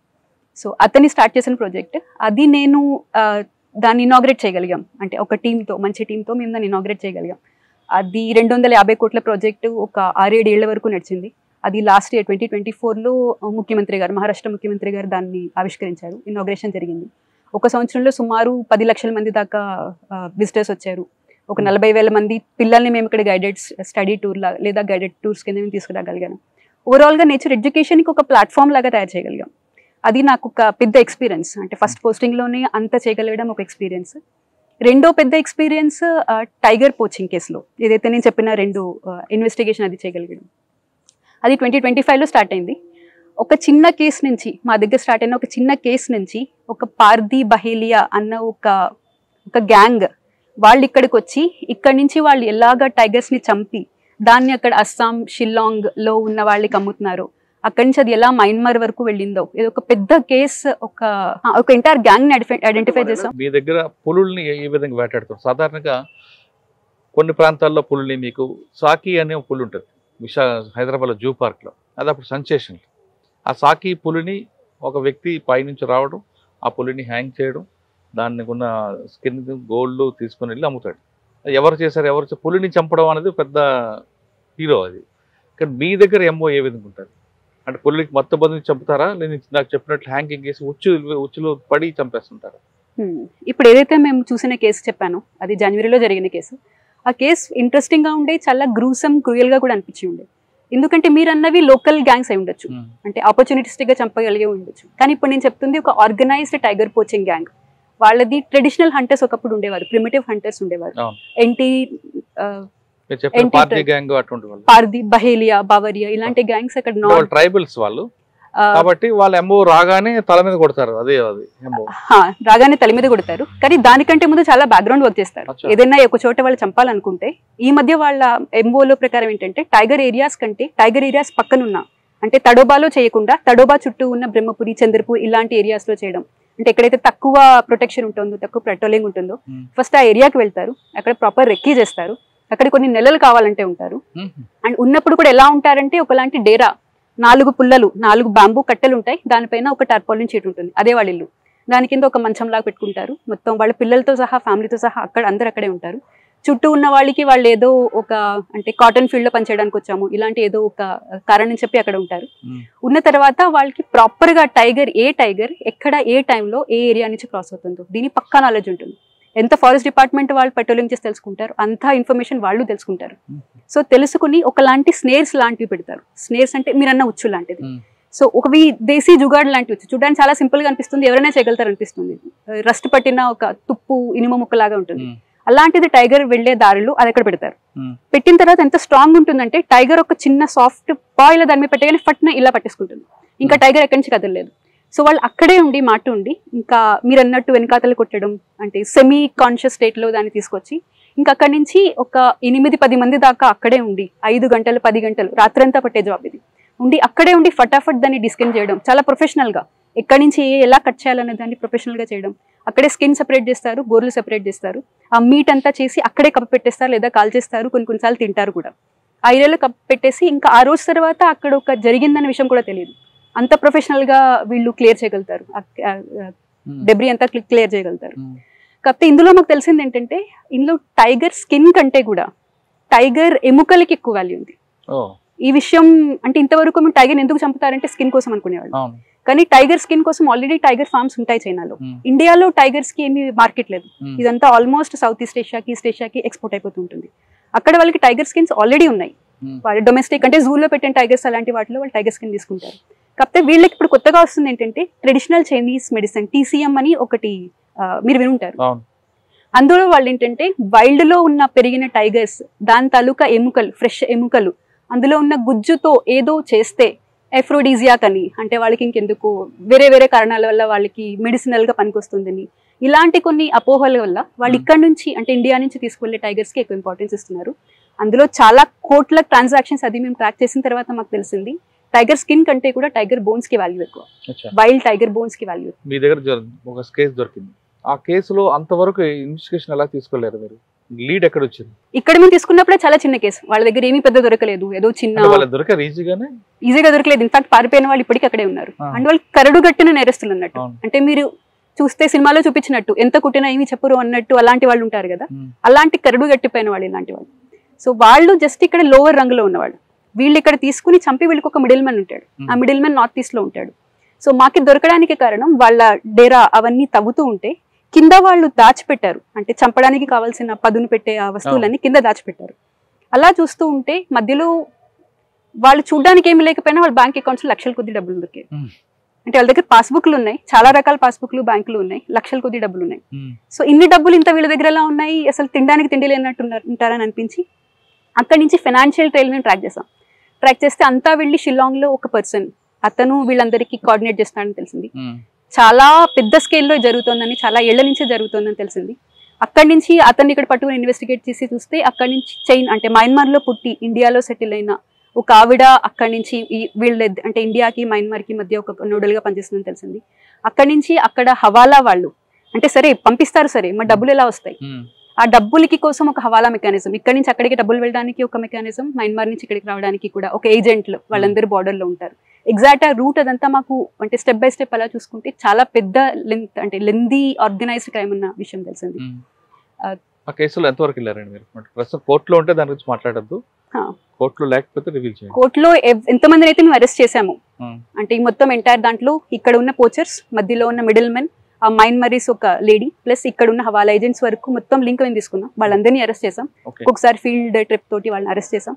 సో అతన్ని స్టార్ట్ చేసిన ప్రాజెక్ట్ అది. నేను దాన్ని ఇనాగ్రేట్ చేయగలిగాం, అంటే ఒక టీంతో, మంచి టీంతో మేము దాన్ని ఇనాగ్రేట్ చేయగలిగాం. అది 250 కోట్ల ప్రాజెక్టు ఒక 6-7 ఏళ్ల వరకు నడిచింది. అది లాస్ట్ ఇయర్ 2024లో ముఖ్యమంత్రి గారు, మహారాష్ట్ర ముఖ్యమంత్రి గారు దాన్ని ఆవిష్కరించారు, ఇనాగ్రేషన్ జరిగింది. ఒక సంవత్సరంలో సుమారు 10 లక్షల మంది దాకా విజిటర్స్ వచ్చారు. ఒక 40,000 మంది పిల్లల్ని మేము ఇక్కడ గైడెడ్ స్టడీ టూర్ లేదా గైడెడ్ టూర్స్ కింద మేము తీసుకురాగలిగాను. ఓవరాల్గా నేచర్ ఎడ్యుకేషన్కి ఒక ప్లాట్ఫామ్ లాగా తయారు చేయగలిగాం. అది నాకు ఒక పెద్ద ఎక్స్పీరియన్స్. అంటే ఫస్ట్ పోస్టింగ్లోనే అంత చేయగలగడం ఒక ఎక్స్పీరియన్స్. రెండో పెద్ద ఎక్స్పీరియన్స్ టైగర్ పోచింగ్ కేసులో ఏదైతే నేను చెప్పిన 2 ఇన్వెస్టిగేషన్ అది చేయగలిగాం. అది 2025లో స్టార్ట్ అయింది. ఒక చిన్న కేసు నుంచి, మా దగ్గర స్టార్ట్ అయిన ఒక చిన్న కేసు నుంచి ఒక పార్దీ బహేలియా అన్న ఒక గ్యాంగ్ వాళ్ళు ఇక్కడికి వచ్చి, ఇక్కడి నుంచి వాళ్ళు ఎలాగ టైగర్స్ని చంపి దాన్ని అక్కడ అస్సాం, షిల్లాంగ్లో ఉన్న వాళ్ళకి అమ్ముతున్నారు, అక్కడి నుంచి అది ఎలా మయన్మార్ వరకు వెళ్ళిందో, ఇది ఒక పెద్ద కేసు. ఒక ఎంటైర్ గ్యాంగ్ ని ఐడెంటిఫై చేసాం. మీ దగ్గర పులుల్ని ఏ విధంగా వేటాడుతారు? సాధారణంగా కొన్ని ప్రాంతాల్లో పులుల్ని, మీకు సాకి అనే పులు ఉంటుంది హైదరాబాద్లో జూ పార్క్లో, అది అప్పుడు సెన్సేషన్. ఆ సాకి పులిని ఒక వ్యక్తి పైనుంచి రావడం, ఆ పులిని హ్యాంగ్ చేయడం, దాన్ని ఉన్న స్కిన్ గోల్డ్ తీసుకుని వెళ్ళి అమ్ముతాడు. ఎవరు చేశారు, పులిని చంపడం అనేది పెద్ద హీరో అది. కానీ మీ దగ్గర ఎంఓ ఏ విధంగా ఉంటుంది? అంటే పులికి మొత్తం బంధుని చంపుతారా, నేను నాకు చెప్పినట్లు హ్యాంగింగ్ చేసి ఉచ్చులో పడి చంపేస్తుంటారా? ఇప్పుడు ఏదైతే మేము చూసిన కేసు చెప్పానో, అది జనవరిలో జరిగిన కేసు. ఆ కేసు ఇంట్రెస్టింగ్గా ఉండే, చాలా గ్రూసమ్, క్రూయల్గా కూడా అనిపించి ఉండే. ఎందుకంటే మీరు అన్నవి లోకల్ గ్యాంగ్స్ అయి ఉండొచ్చు, అంటే ఆపర్చునిటిస్టిక్గా చంపగలిగే ఉండొచ్చు. కానీ ఇప్పుడు నేను చెప్తుంది ఒక ఆర్గనైజ్డ్ టైగర్ పోచింగ్ గ్యాంగ్. వాళ్ళది ట్రెడిషనల్ హంటర్స్ ఒకప్పుడు ఉండేవారు, ప్రిమిటివ్ హంటర్స్ ఉండేవారు. పార్దీ, బహేలియా, బావరియా ఇలాంటి గ్యాంగ్స్ అక్కడ ట్రైబల్స్ వాళ్ళు, కాబట్టి వాళ్ళు ఎంఓ రాగానే తల మీద కొడతారు. రాగానే తల మీద కొడతారు. కానీ దానికంటే ముందు చాలా బ్యాక్గ్రౌండ్ వర్క్ చేస్తారు. ఏదైనా ఒక చోట వాళ్ళు చంపాలనుకుంటే, ఈ మధ్య వాళ్ళ ఎంఓలో ప్రకారం ఏంటంటే టైగర్ ఏరియాస్ కంటే టైగర్ ఏరియాస్ పక్కనున్న, అంటే తడోబాలో చేయకుండా తడోబా చుట్టూ ఉన్న బ్రహ్మపురి, చంద్రపూర్ ఇలాంటి ఏరియాస్ లో చేయడం. అంటే ఎక్కడైతే తక్కువ ప్రొటెక్షన్ ఉంటుందో, తక్కువ పెట్రోలింగ్ ఉంటుందో, ఫస్ట్ ఆ ఏరియాకి వెళ్తారు, అక్కడ ప్రాపర్ రెక్కీ చేస్తారు, అక్కడ కొన్ని నెలలు కావాలంటే ఉంటారు. అండ్ ఉన్నప్పుడు కూడా ఎలా ఉంటారంటే ఒకలాంటి డేరా, 4 పుల్లలు, 4 బాంబూ కట్టెలు ఉంటాయి, దానిపైన ఒక టార్పాలిన్ షీట్ ఉంటుంది, అదే వాళ్ళ ఇల్లు. దాని కింద ఒక మంచం లాగా పెట్టుకుంటారు, మొత్తం వాళ్ళ పిల్లలతో సహా, ఫ్యామిలీతో సహా అందరు అక్కడే ఉంటారు. చుట్టూ ఉన్న వాళ్ళకి వాళ్ళు ఏదో ఒక, అంటే కాటన్ ఫీల్డ్ లో పనిచేయడానికి వచ్చాము ఇలాంటి ఏదో ఒక కారణం చెప్పి అక్కడ ఉంటారు. ఉన్న తర్వాత వాళ్ళకి ప్రాపర్ గా టైగర్ ఎక్కడ ఏ టైంలో ఏ ఏరియా నుంచి క్రాస్ అవుతుందో దీని పక్కా నాలెడ్జ్ ఉంటుంది. ఎంత ఫారెస్ట్ డిపార్ట్మెంట్ వాళ్ళు పెట్రోలింగ్ చేసి తెలుసుకుంటారు, అంత ఇన్ఫర్మేషన్ వాళ్ళు తెలుసుకుంటారు. సో తెలుసుకుని ఒకలాంటి స్నేర్స్ లాంటివి పెడతారు. స్నేర్స్ అంటే మీరన్న ఉచ్చు లాంటిది. సో ఒకవి దేశీ జుగాడ్ లాంటి ఉచ్చు, చూడడానికి చాలా సింపుల్ గా అనిపిస్తుంది, ఎవరైనా చేయగలుగుతారు అనిపిస్తుంది. రస్ట్ పట్టిన ఒక తుప్పు ఇనుమ ముక్కలాగా ఉంటుంది. అలాంటిది టైగర్ వెళ్లే దారిలో అది అక్కడ పెడతారు. పెట్టిన తర్వాత ఎంత స్ట్రాంగ్ ఉంటుందంటే టైగర్ ఒక చిన్న సాఫ్ట్ పాయిల దాని మీద పెట్టగానే ఫట్న ఇలా పట్టేసుకుంటుంది, ఇంకా టైగర్ ఎక్కడి నుంచి కదలలేదు. సో వాళ్ళు అక్కడే ఉండి ఉండి ఇంకా మీరు అన్నట్టు వెనకాతలు కొట్టడం, అంటే సెమీ కాన్షియస్ స్టేట్ లో దాన్ని తీసుకొచ్చి ఇంకా అక్కడి నుంచి ఒక 8-10 మంది దాకా అక్కడే ఉండి 5 గంటలు 10 గంటలు రాత్రంతా పట్టే జాబ్ ఇది. ఉండి అక్కడే ఉండి ఫటాఫట్ దాన్ని డిస్కెన్ చేయడం, చాలా ప్రొఫెషనల్ గా ఎక్కడి నుంచి ఎలా కట్ చేయాలనే దాన్ని ప్రొఫెషనల్ గా చేయడం. అక్కడే స్కిన్ సెపరేట్ చేస్తారు, గోర్లు సెపరేట్ చేస్తారు, ఆ మీట్ అంతా చేసి అక్కడే కప్పు పెట్టేస్తారు లేదా కాల్ చేస్తారు, కొన్నిసార్లు తింటారు కూడా. ఆ ఏరియాలో కప్పు పెట్టేసి ఇంకా ఆ రోజు తర్వాత అక్కడ ఒక జరిగిందనే విషయం కూడా తెలియదు, అంత ప్రొఫెషనల్ గా వీళ్ళు క్లియర్ చేయగలుగుతారు డెబ్రీ అంతా క్లియర్ చేయగలుగుతారు. కాకపోతే ఇందులో మాకు తెలిసింది ఏంటంటే ఇందులో టైగర్ స్కిన్ కంటే కూడా టైగర్ ఎముకలకి ఎక్కువ వాల్యూ ఉంది. ఈ విషయం అంటే ఇంతవరకు మేము టైగర్ ఎందుకు చంపుతారంటే స్కిన్ కోసం అనుకునేవాళ్ళు, కానీ టైగర్ స్కిన్ కోసం ఆల్రెడీ టైగర్ ఫార్మ్స్ ఉంటాయి చైనాలో. ఇండియాలో టైగర్స్ కి ఏమి మార్కెట్ లేదు. ఇదంతా ఆల్మోస్ట్ సౌత్ ఈస్ట్ ఏషియాకి, ఈస్ట్ ఏషియాకి ఎక్స్పోర్ట్ అయిపోతుంటుంది. అక్కడ వాళ్ళకి టైగర్ స్కిన్స్ ఆల్రెడీ ఉన్నాయి. వాళ్ళు డొమెస్టిక్ అంటే జూలో పెట్టిన టైగర్స్ అలాంటి వాటిలో వాళ్ళు టైగర్ స్కిన్ తీసుకుంటారు. కాకపోతే వీళ్ళకి ఇప్పుడు కొత్తగా వస్తుంది ఏంటంటే ట్రెడిషనల్ చైనీస్ మెడిసిన్ TCM అని ఒకటి మీరు వినుంటారు. అందులో వాళ్ళు ఏంటంటే వైల్డ్ లో ఉన్న పెరిగిన టైగర్స్ దాని తాలూకా ఎముకలు, ఫ్రెష్ ఎముకలు, అందులో ఉన్న గుజ్జుతో ఏదో చేస్తే ఎఫ్రోడీజియాక్ అని, అంటే వాళ్ళకి ఇంకెందుకు వేరే వేరే కారణాల వల్ల వాళ్ళకి మెడిసినల్ గా పనికొస్తుందని, ఇలాంటి కొన్ని అపోహల వల్ల వాళ్ళు ఇక్కడ నుంచి అంటే ఇండియా నుంచి తీసుకువెళ్ళే టైగర్స్ కి ఎక్కువ ఇంపార్టెన్స్ ఇస్తున్నారు. అందులో చాలా కోట్ల ట్రాన్సాక్షన్స్ అది మేము ట్రాక్ చేసిన తర్వాత మాకు తెలిసింది టైగర్ స్కిన్ కంటే కూడా టైగర్ బోన్స్ కి వాల్యూ ఎక్కువ, వైల్డ్ టైగర్ బోన్స్ కి వాల్యూ. మీ దగ్గర ఒక కేసు దొరికింది, ఆ కేసులో అంతవరకు ఇన్వెస్టిగేషన్ ఎలా తీసుకోలేరు మీరు? లీడ్ ఎక్కడ వచ్చింది? ఇక్కడ మేము తీసుకున్నప్పుడే చాలా చిన్న కేసు, వాళ్ళ దగ్గర ఏమీ పెద్ద దొరకలేదు, ఏదో చిన్న దొరకారు, ఈజీగా దొరకలేదు. ఇన్ఫాక్ట్ పారిపోయిన వాళ్ళు ఇప్పటికీ అక్కడే ఉన్నారు. అండ్ వాళ్ళు కరడు గట్టిన నేరస్తులు అన్నట్టు, అంటే మీరు చూస్తే సినిమాలో చూపించినట్టు ఎంత కుట్టినా ఏమి చెప్పరు అన్నట్టు అలాంటి వాళ్ళు ఉంటారు కదా, అలాంటి కరడు గట్టిపోయిన వాళ్ళు ఇలాంటి వాళ్ళు. సో వాళ్ళు జస్ట్ ఇక్కడ లోవర్ రంగులో ఉన్నవాళ్ళు, వీళ్ళు ఇక్కడ తీసుకుని చంపి వీళ్ళకి ఒక మిడిల్ మ్యాన్ ఉంటాడు, ఆ మిడిల్ మ్యాన్ నార్త్ ఈస్ట్ లో ఉంటాడు. సో మాకు దొరకడానికి కారణం వాళ్ళ డేరా అవన్నీ తవ్వుతూ ఉంటే కింద వాళ్ళు దాచిపెట్టారు, అంటే చంపడానికి కావాల్సిన పదును పెట్టే ఆ వస్తువులన్నీ కింద దాచిపెట్టారు. అలా చూస్తూ ఉంటే మధ్యలో వాళ్ళు చూడడానికి ఏమి లేకపోయినా వాళ్ళ బ్యాంక్ అకౌంట్స్ లక్షల కొద్ది డబ్బులు దొరికాయి. అంటే వాళ్ళ దగ్గర పాస్బుక్లు ఉన్నాయి, చాలా రకాల పాస్బుక్లు బ్యాంకులు ఉన్నాయి, లక్షల కొద్ది డబ్బులు ఉన్నాయి. సో ఇన్ని డబ్బులు ఇంత వీళ్ళ దగ్గర ఎలా ఉన్నాయి, అసలు తినడానికి తిండి లేనట్టు ఉంటారని అనిపించి అక్కడి నుంచి ఫైనాన్షియల్ ట్రైల్ మేము ట్రాక్ చేసాం. ట్రాక్ చేస్తే అంతా వెళ్ళి షిల్లాంగ్ లో ఒక పర్సన్, అతను వీళ్ళందరికీ కోఆర్డినేట్ చేస్తాడని తెలిసింది. చాలా పెద్ద స్కేల్లో జరుగుతుందని, చాలా ఏళ్ల నుంచే జరుగుతుందని తెలిసింది. అక్కడి నుంచి అతన్ని ఇక్కడ పట్టుకుని ఇన్వెస్టిగేట్ చేసి చూస్తే అక్కడి నుంచి చైన్ అంటే మయన్మార్ లో పుట్టి ఇండియాలో సెటిల్ అయిన ఒక ఆవిడ అక్కడి నుంచి వీళ్ళ అంటే ఇండియాకి మయన్మార్కి మధ్య ఒక నోడల్ గా పనిచేస్తుందని తెలిసింది. అక్కడి నుంచి అక్కడ హవాలా వాళ్ళు అంటే సరే పంపిస్తారు, సరే మా డబ్బులు ఎలా వస్తాయి, ఆ డబ్బులకి కోసం ఒక హవాలా మెకానిజం, ఇక్కడ నుంచి అక్కడికి డబ్బులు వెళ్ళడానికి ఒక మెకానిజం, మయన్మార్ నుంచి ఇక్కడికి రావడానికి కూడా ఒక ఏజెంట్లు వాళ్ళందరూ బార్డర్ లో ఉంటారు. ఎగ్జాక్ట్ ఆ రూట్ అదంతా మాకు అంటే స్టెప్ బై స్టెప్ అలా చూసుకుంటే చాలా పెద్ద లెంత్ అంటే లెందీ ఆర్గనైజ్డ్ క్రైమ్ ఉన్న విషయం తెలిసింది. ఆ కేసులో ఎంతవరకు వెళ్ళారండి మీరు? ప్రస్తుతం కోర్టులో ఉంటే దాని గురించి మాట్లాడద్దు, కోర్టులో లేకపోతే రివీల్ చేయండి. కోర్టులో ఎంతమందిని అయితే మేము అరెస్ట్ చేసాము అంటే ఈ మొత్తం ఎంటైర్ దాంట్లో ఇక్కడ ఉన్న పోచర్స్, మధ్యలో ఉన్న మిడిల్ మెన్, ఆ మయన్మారీస్ ఒక లేడీ ప్లస్ ఇక్కడ ఉన్న హవాలా ఏజెంట్స్ వరకు మొత్తం లింక్ మేము తీసుకున్నాం. వాళ్ళందరినీ అరెస్ట్ చేసాం. ఒక్కొక్కసారి ఫీల్డ్ ట్రిప్ తోటి వాళ్ళని అరెస్ట్ చేసాం.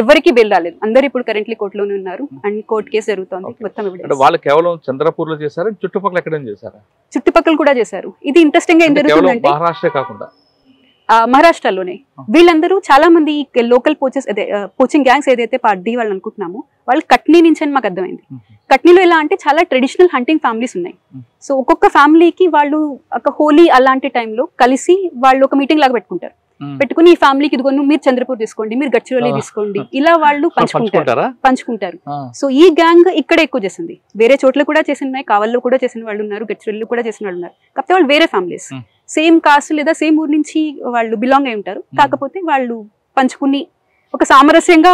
ఎవరికి బెయిల్ రాలేదు, అందరు ఇప్పుడు కరెంట్లీ కోర్టులోనే ఉన్నారు అండ్ కోర్టు కేసు జరుగుతుంది. మొత్తం వాళ్ళు కేవలం చంద్రపూర్ లో చేశారు, చుట్టుపక్కల ఎక్కడ చేశారా? చుట్టుపక్కల కూడా చేశారు. ఇది ఇంట్రెస్టింగ్ గా ఏం జరుగుతుందంటే మహారాష్ట్ర కాకుండా మహారాష్ట్రలోనే వీళ్ళందరూ చాలా మంది లోకల్ పోచింగ్ గ్యాంగ్స్ ఏదైతే పార్టీ వాళ్ళు అనుకుంటున్నామో వాళ్ళు కట్నీ నుంచి అని మాకు అర్థమైంది. కట్నీలో ఎలా అంటే చాలా ట్రెడిషనల్ హంటింగ్ ఫ్యామిలీస్ ఉన్నాయి. సో ఒక్కొక్క ఫ్యామిలీకి వాళ్ళు ఒక హోలీ అలాంటి టైంలో కలిసి వాళ్ళు ఒక మీటింగ్ లాగా పెట్టుకుంటారు. పెట్టుకుని ఈ ఫ్యామిలీకి ఇదిగోను మీరు చంద్రపూర్ తీసుకోండి, మీరు గడ్చిరోలి తీసుకోండి, ఇలా వాళ్ళు పంచుకుంటారు. సో ఈ గ్యాంగ్ ఇక్కడే ఎక్కువ చేసింది, వేరే చోట్ల కూడా చేసినాయి, కావల్లో కూడా చేసిన వాళ్ళు ఉన్నారు, గడ్చిరోలి కూడా చేసిన వాళ్ళు ఉన్నారు. కాకపోతే వాళ్ళు వేరే ఫ్యామిలీస్, సేమ్ కాస్ట్ లేదా సేమ్ ఊరు నుంచి వాళ్ళు బిలాంగ్ అయి ఉంటారు. కాకపోతే వాళ్ళు పంచుకుని ఒక సామరస్యంగా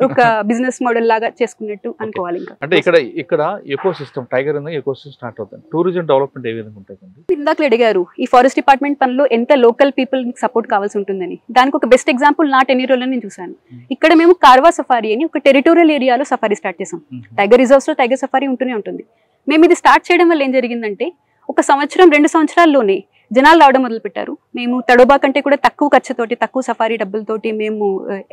ఒక బిజినెస్ మోడల్ లాగా చేసుకున్నట్టు అనుకోవాలి. అంటే ఇక్కడ eco system tiger eco system start అవుతుంది. టూరిజం డెవలప్మెంట్ ఏ విధంగా ఉంటుంది? ఇందాక అడిగారు ఈ ఫారెస్ట్ డిపార్ట్మెంట్ పనిలో ఎంత లోకల్ పీపుల్ సపోర్ట్ కావాల్సి ఉంటుందని. దానికి ఒక బెస్ట్ ఎగ్జాంపుల్ నా టెన్యూరోలో నేను చూసాను. ఇక్కడ మేము కార్వా సఫారీ అని ఒక టెరిటోరియల్ ఏరియాలో సఫారీ స్టార్ట్ చేసాం. టైగర్ రిజర్వ్స్ లో టైగర్ సఫారీ ఉంటూనే ఉంటుంది. మేము ఇది స్టార్ట్ చేయడం వల్ల ఏం జరిగిందంటే ఒక సంవత్సరం 2 సంవత్సరాల్లోనే జనాలు రావడం మొదలు పెట్టారు. మేము తడోబా కంటే కూడా తక్కువ ఖర్చుతోటి, తక్కువ సఫారీ డబ్బులతోటి మేము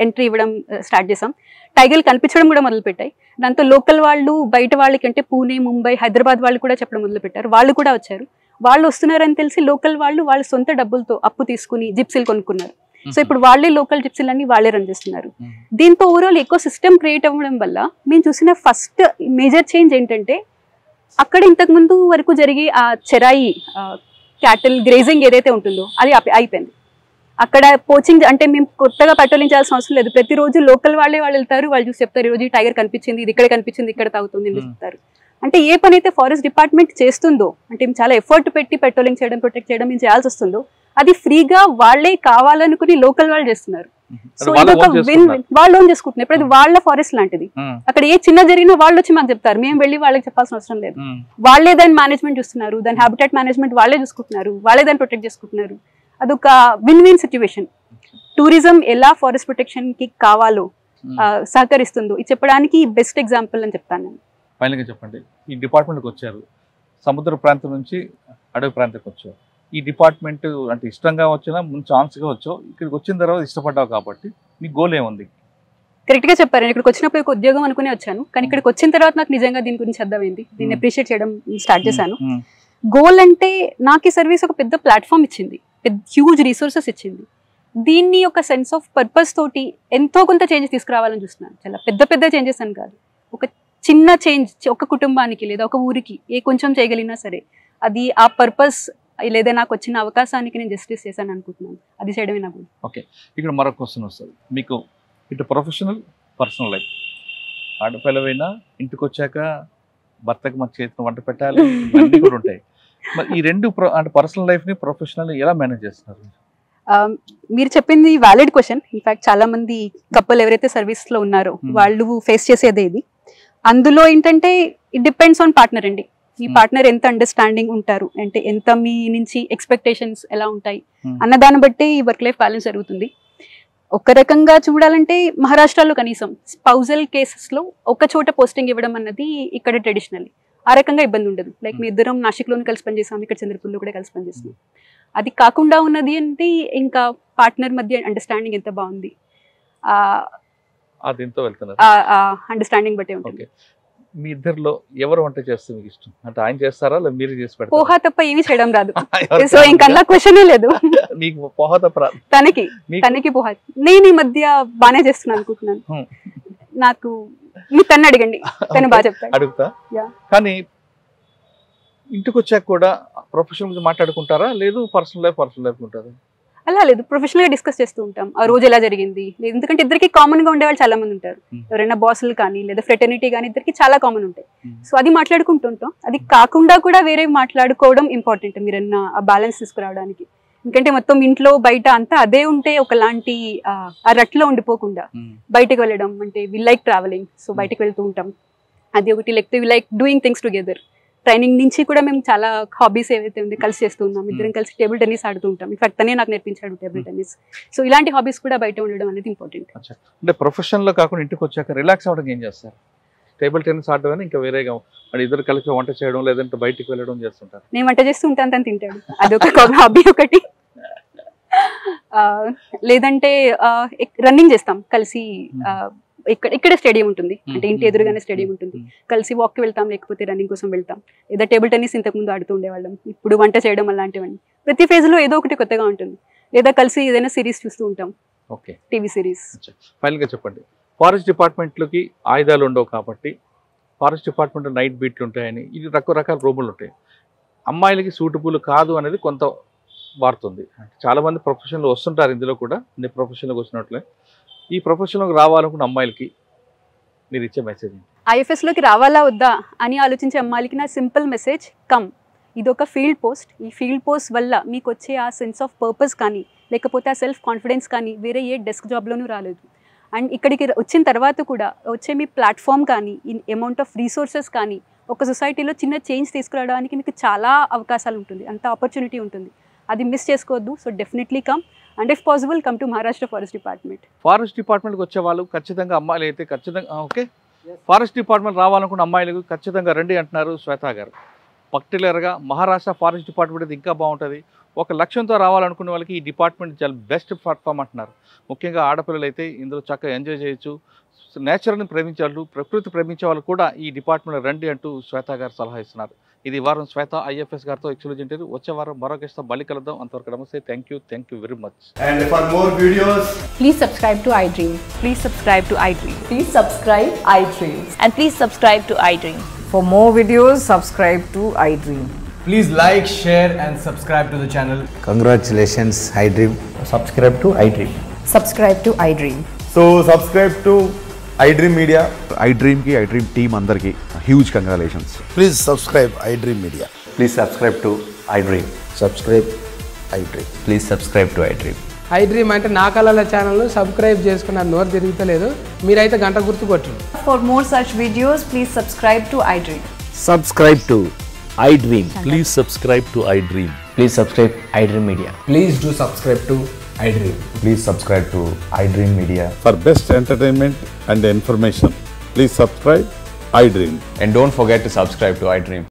ఎంట్రీ ఇవ్వడం స్టార్ట్ చేసాం. టైగర్లు కనిపించడం కూడా మొదలు పెట్టాయి. దాంతో లోకల్ వాళ్ళు బయట వాళ్ళకి అంటే పూణే, ముంబై, హైదరాబాద్ వాళ్ళు కూడా చెప్పడం మొదలు పెట్టారు. వాళ్ళు కూడా వచ్చారు. వాళ్ళు వస్తున్నారని తెలిసి లోకల్ వాళ్ళు వాళ్ళ సొంత డబ్బులతో అప్పు తీసుకుని జిప్సీలు కొనుక్కున్నారు. సో ఇప్పుడు వాళ్ళే లోకల్ జిప్సీలన్నీ వాళ్ళే రన్ చేస్తున్నారు. దీంతో ఓవరాల్ ఎకో సిస్టమ్ క్రియేట్ అవ్వడం వల్ల మేము చూసిన ఫస్ట్ మేజర్ చేంజ్ ఏంటంటే అక్కడ ఇంతకుముందు వరకు జరిగే ఆ చెరాయి క్యాటిల్ గ్రేజింగ్ ఏదైతే ఉంటుందో అది అయిపోయింది. అక్కడ పోచింగ్ అంటే మేము కొత్తగా పెట్రోలించాల్సిన అవసరం లేదు. ప్రతిరోజు లోకల్ వాళ్ళు వెళ్తారు, వాళ్ళు చూసి చెప్తారు ఈరోజు టైగర్ కనిపించింది, ఇది ఇక్కడ కనిపించింది, ఇక్కడ తాగుతుంది అని చెప్తారు. అంటే ఏ పని అయితే ఫారెస్ట్ డిపార్ట్మెంట్ చేస్తుందో, అంటే చాలా ఎఫర్ట్ పెట్టి పెట్రోలింగ్ చేయడం, ప్రొటెక్ట్ చేయడం మేము చేయాల్సి వస్తుందో, అది ఫ్రీగా వాళ్ళే కావాలనుకుని లోకల్ వాళ్ళు చేస్తున్నారు. సో ఇదొక విన్ విన్, వాళ్ళు ఓన్ చేసుకుంటున్నారు. ఇప్పుడు అది వాళ్ళ ఫారెస్ట్ లాంటిది. అక్కడ ఏ చిన్న జరిగినా వాళ్ళు వచ్చి మాకు చెప్తారు, మేము వెళ్ళి వాళ్ళకి చెప్పాల్సిన అవసరం లేదు. వాళ్ళే దాని మేనేజ్మెంట్ చూస్తున్నారు, దాని హ్యాబిటాట్ మేనేజ్మెంట్ వాళ్ళే చూసుకుంటున్నారు, వాళ్ళే దాన్ని ప్రొటెక్ట్ చేసుకుంటున్నారు. అదొక విన్ విన్ సిచ్యువేషన్. టూరిజం ఎలా ఫారెస్ట్ ప్రొటెక్షన్ కి కావాలో సహకరిస్తుందో ఇది చెప్పడానికి బెస్ట్ ఎగ్జాంపుల్ అని చెప్తాను నేను. ఫైనల్గా చెప్పండి, ఈ డిపార్ట్మెంట్కి వచ్చారు, సముద్ర ప్రాంతం నుంచి అడవి ప్రాంతానికి వచ్చారు. ఈ డిపార్ట్మెంట్ అంటే ఇష్టంగా వచ్చినా ముందు ఛాన్స్గా వచ్చో, ఇక్కడికి వచ్చిన తర్వాత ఇష్టపడ్డావు కాబట్టి మీ గోల్ ఏముంది? కరెక్ట్ గా చెప్పారు. ఇక్కడికి వచ్చినప్పుడు ఒక ఉద్యోగం అనుకునే వచ్చాను, కానీ ఇక్కడికి వచ్చిన తర్వాత నాకు నిజంగా దీని గురించి అర్థమైంది, దీన్ని అప్రిషియేట్ చేయడం స్టార్ట్ చేశాను. గోల్ అంటే నాకు ఈ సర్వీస్ ఒక పెద్ద ప్లాట్ఫామ్ ఇచ్చింది, పెద్ద హ్యూజ్ రిసోర్సెస్ ఇచ్చింది. దీన్ని ఒక సెన్స్ ఆఫ్ పర్పస్ తోటి ఎంతో కొంత చేంజెస్ తీసుకురావాలని చూస్తున్నాను. చాలా పెద్ద పెద్ద చేంజెస్ అని కాదు, ఒక చిన్న చేంజ్ ఒక కుటుంబానికి లేదా ఒక ఊరికి ఏ కొంచెం చేయగలిగినా సరే అది ఆ పర్పస్ లేదా నాకు వచ్చిన అవకాశానికి నేను జస్టిస్ చేశాను అనుకుంటున్నాను. అది చేయడమే నాకు. ఓకే, ఇక్కడ మరొక క్వశ్చన్ వస్తుంది మీకు. ఇటు ప్రొఫెషనల్, పర్సనల్ లైఫ్. ఆడపిల్లవైనా ఇంటికి వచ్చాక భర్తకు మన చేతిని వంట పెట్టాలి, ఇవన్నీ కూడా ఉంటాయి. మరి ఈ రెండు అంటే పర్సనల్ లైఫ్ని ప్రొఫెషనల్ ఎలా మేనేజ్ చేస్తున్నారు? మీరు చెప్పింది వ్యాలిడ్ క్వశ్చన్. ఇన్ఫాక్ట్ చాలా మంది కపుల్ ఎవరైతే సర్వీస్ లో ఉన్నారో వాళ్ళు ఫేస్ చేసేదే ఇది. అందులో ఏంటంటే ఇట్ డిపెండ్స్ ఆన్ పార్ట్నర్ అండి. మీ పార్ట్నర్ ఎంత అండర్స్టాండింగ్ ఉంటారు, అంటే ఎంత మీ నుంచి ఎక్స్పెక్టేషన్స్ ఎలా ఉంటాయి అన్న దాన్ని బట్టి ఈ వర్క్ లైఫ్ బ్యాలెన్స్ జరుగుతుంది. ఒక రకంగా చూడాలంటే మహారాష్ట్రలో కనీసం స్పౌజల్ కేసెస్ లో ఒక చోట పోస్టింగ్ ఇవ్వడం అన్నది ఇక్కడ ట్రెడిషనల్. ఆ రకంగా ఇబ్బంది ఉండదు. లైక్ మీ ఇద్దరం నాసిక్లోనే కలిసి పనిచేసాం, ఇక్కడ చంద్రపూర్లో కూడా కలిసి పనిచేస్తున్నాం. అది కాకుండా ఉన్నది అంటే ఇంకా పార్ట్నర్ మధ్య అండర్స్టాండింగ్ ఎంత బాగుంది, అండర్స్టాండింగ్ బట్టే ఉంటుంది. మీ ఇద్దరిలో ఎవరు వంట చేస్తే మీకు ఇష్టం? అంటే ఆయన చేస్తారా లేదా మీరు చేసి పెడతారా? పోహా తప్ప ఏమీ చేయడం రాదు, సో ఇంకన్నా క్వశ్చనే లేదు. మీకు పోహా తప్ప రాదు? తనకి పోహా. నేను ఈ మధ్య బానే చేస్తున్నాను అనుకుంటున్నాను. నాకు మీరు తను అడగండి, తను బాగా చెప్తాడు. అడుగుతా. కానీ ఇంటికి వచ్చాక కూడా ప్రొఫెషనల్ గురించి మాట్లాడుకుంటారా, లేదు పర్సనల్ లైఫ్ ఉంటారా? అలా లేదు, ప్రొఫెషనల్ గా డిస్కస్ చేస్తూ ఉంటాం. ఆ రోజు ఎలా జరిగింది, ఎందుకంటే ఇద్దరికి కామన్ గా ఉండేవాళ్ళు చాలా మంది ఉంటారు. ఎవరైనా బాసులు కానీ లేదా ఫ్రెటర్నిటీ కానీ ఇద్దరికి చాలా కామన్ ఉంటాయి. సో అది మాట్లాడుకుంటుంటాం. అది కాకుండా కూడా వేరే మాట్లాడుకోవడం ఇంపార్టెంట్ మీరన్నా ఆ బ్యాలెన్స్ తీసుకురావడానికి. ఎందుకంటే మొత్తం ఇంట్లో బయట అంతా అదే ఉంటే ఒకలాంటి ఆ రట్లో ఉండిపోకుండా బయటకు వెళ్ళడం, అంటే వి లైక్ ట్రావెలింగ్, సో బయటకు వెళ్తూ ఉంటాం. అది ఒకటి. లేకపోతే we like doing things together. Training నుంచి కూడా మేము చాలా హాబీస్ ఏవైతే ఉంది కలిసి చేస్తూ ఉన్నాం. ఇద్దరం కలిసి టేబుల్ టెన్నిస్ ఆడుతూ ఉంటాం. ఇన్ఫాక్ట్ తనే నాకు నేర్పించాడు టేబుల్ టెన్నిస్. సో ఇలాంటి హాబీస్ కూడా బయట ఉండడం అనేది ఇంపార్టెంట్. అంటే ప్రొఫెషనల్ లో కాకుండా ఇంటికి వచ్చాక రిలాక్స్ అవ్వడానికి ఏం చేస్తారు? టేబుల్ టెన్నిస్ ఆడడం ఇంకా వేరేగా ఇద్దరు కలిసి వంట చేయడం లేదంటే బయటికి వెళ్ళడం చేస్తుంటారు? నేను వంట చేస్తూ ఉంటాను, తను తింటాడు. అదొక హాబీ ఒకటి. లేదంటే రన్నింగ్ చేస్తాం కలిసి. ఇక్కడే స్టేడియం ఉంటుంది, అంటే ఇంటి ఎదురుగానే స్టేడియం ఉంటుంది. కలిసి వాక్కి వెళ్తాం, లేకపోతే రన్నింగ్ కోసం వెళ్తాం. లేదా టేబుల్ టెన్నిస్ ఇంతకుముందు ఆడుతూ ఉండేవాళ్ళం, ఇప్పుడు వంట చేయడం అలాంటివన్నీ. ప్రతి ఫేజ్ లో ఏదో ఒకటి కొత్తగా ఉంటుంది. లేదా కలిసి ఏదైనా సిరీస్ చూస్తూ ఉంటాం, టీవీ సిరీస్. ఫైనల్ గా చెప్పండి, ఫారెస్ట్ డిపార్ట్మెంట్లకి ఆయుధాలు ఉండవు కాబట్టి ఫారెస్ట్ డిపార్ట్మెంట్ నైట్ బీట్లు ఉంటాయని, ఇది రకరకాల రూములు ఉంటాయి. అమ్మాయిలకి సూటబుల్ కాదు అనేది కొంత వాడుతుంది. చాలా మంది ప్రొఫెషన్లో వస్తుంటారు, ఇందులో కూడా నేను ప్రొఫెషన్లోకి వచ్చినట్లే. ఈ ప్రొఫెషన్లోకి రావాలనుకున్న అమ్మాయిలకి మీరు ఇచ్చే మెసేజ్? ఐఎఫ్ఎస్లోకి రావాలా వద్దా అని ఆలోచించే అమ్మాయిలకి నా సింపుల్ మెసేజ్, కమ్. ఇది ఒక ఫీల్డ్ పోస్ట్. ఈ ఫీల్డ్ పోస్ట్ వల్ల మీకు వచ్చే ఆ సెన్స్ ఆఫ్ పర్పస్ కానీ లేకపోతే ఆ సెల్ఫ్ కాన్ఫిడెన్స్ కానీ వేరే ఏ డెస్క్ జాబ్లోనూ రాలేదు. అండ్ ఇక్కడికి వచ్చిన తర్వాత కూడా వచ్చే మీ ప్లాట్ఫామ్ కానీ అమౌంట్ ఆఫ్ రీసోర్సెస్ కానీ ఒక సొసైటీలో చిన్న చేంజ్ తీసుకురావడానికి మీకు చాలా అవకాశాలు ఉంటుంది, అంత ఆపర్చునిటీ ఉంటుంది. అది మిస్ చేసుకోవద్దు. So definitely come, and if possible come to Maharashtra forest department. Forest డిపార్ట్మెంట్కి వచ్చే వాళ్ళు ఖచ్చితంగా అమ్మాయిలు అయితే ఖచ్చితంగా ఓకే, ఫారెస్ట్ డిపార్ట్మెంట్ రావాలనుకున్న అమ్మాయిలకు ఖచ్చితంగా రండి అంటున్నారు శ్వేత గారు. పర్టికులర్గా మహారాష్ట్ర ఫారెస్ట్ డిపార్ట్మెంట్ ఇంకా బాగుంటుంది. ఒక లక్ష్యంతో రావాలనుకునే వాళ్ళకి ఈ డిపార్ట్మెంట్ చాలా బెస్ట్ ప్లాట్ఫామ్ అంటున్నారు. ముఖ్యంగా ఆడపిల్లలు అయితే ఇందులో చక్కగా ఎంజాయ్ చేయొచ్చు. నేచర్ని ప్రేమించే వాళ్ళు, ప్రకృతి ప్రేమించే వాళ్ళు కూడా ఈ డిపార్ట్మెంట్లో రండి అంటూ శ్వేత గారు సలహా ఇస్తున్నారు. ఇది వారం శ్వేత ఐఎఫ్ఎస్ గారితో ఎక్స్క్లూజివ్ ఇంటర్వ్యూ. వచ్చే వారం మరొక గెస్ట్తో మళ్ళీ కలుద్దాం. అంతవరకు నమస్తే. Thank you very much. And for more videos, please subscribe to iDream. Please subscribe to iDream. Please subscribe iDream. And please subscribe to iDream. For more videos, subscribe to iDream. please like, share and subscribe to the channel. Congratulations, iDream. Subscribe to iDream. Subscribe to iDream. So subscribe to iDream Media. iDream కి iDream టీమ్ అందరికి huge congratulations. Please subscribe iDream Media. Please subscribe to iDream. Subscribe iDream. Please subscribe to iDream. iDream అంటే నా కళల ఛానల్ సబ్స్క్రైబ్ చేసుకున్న నోరు తిరుగుతలేదు, మీరైతే గంట గుర్తు కొట్టండి. For more such videos, please subscribe to iDream. Subscribe to iDream. Please subscribe to iDream. Please subscribe iDream Media. Please do subscribe to iDream. Please subscribe to iDream Media. For best entertainment and information, please subscribe iDream. And don't forget to subscribe to iDream.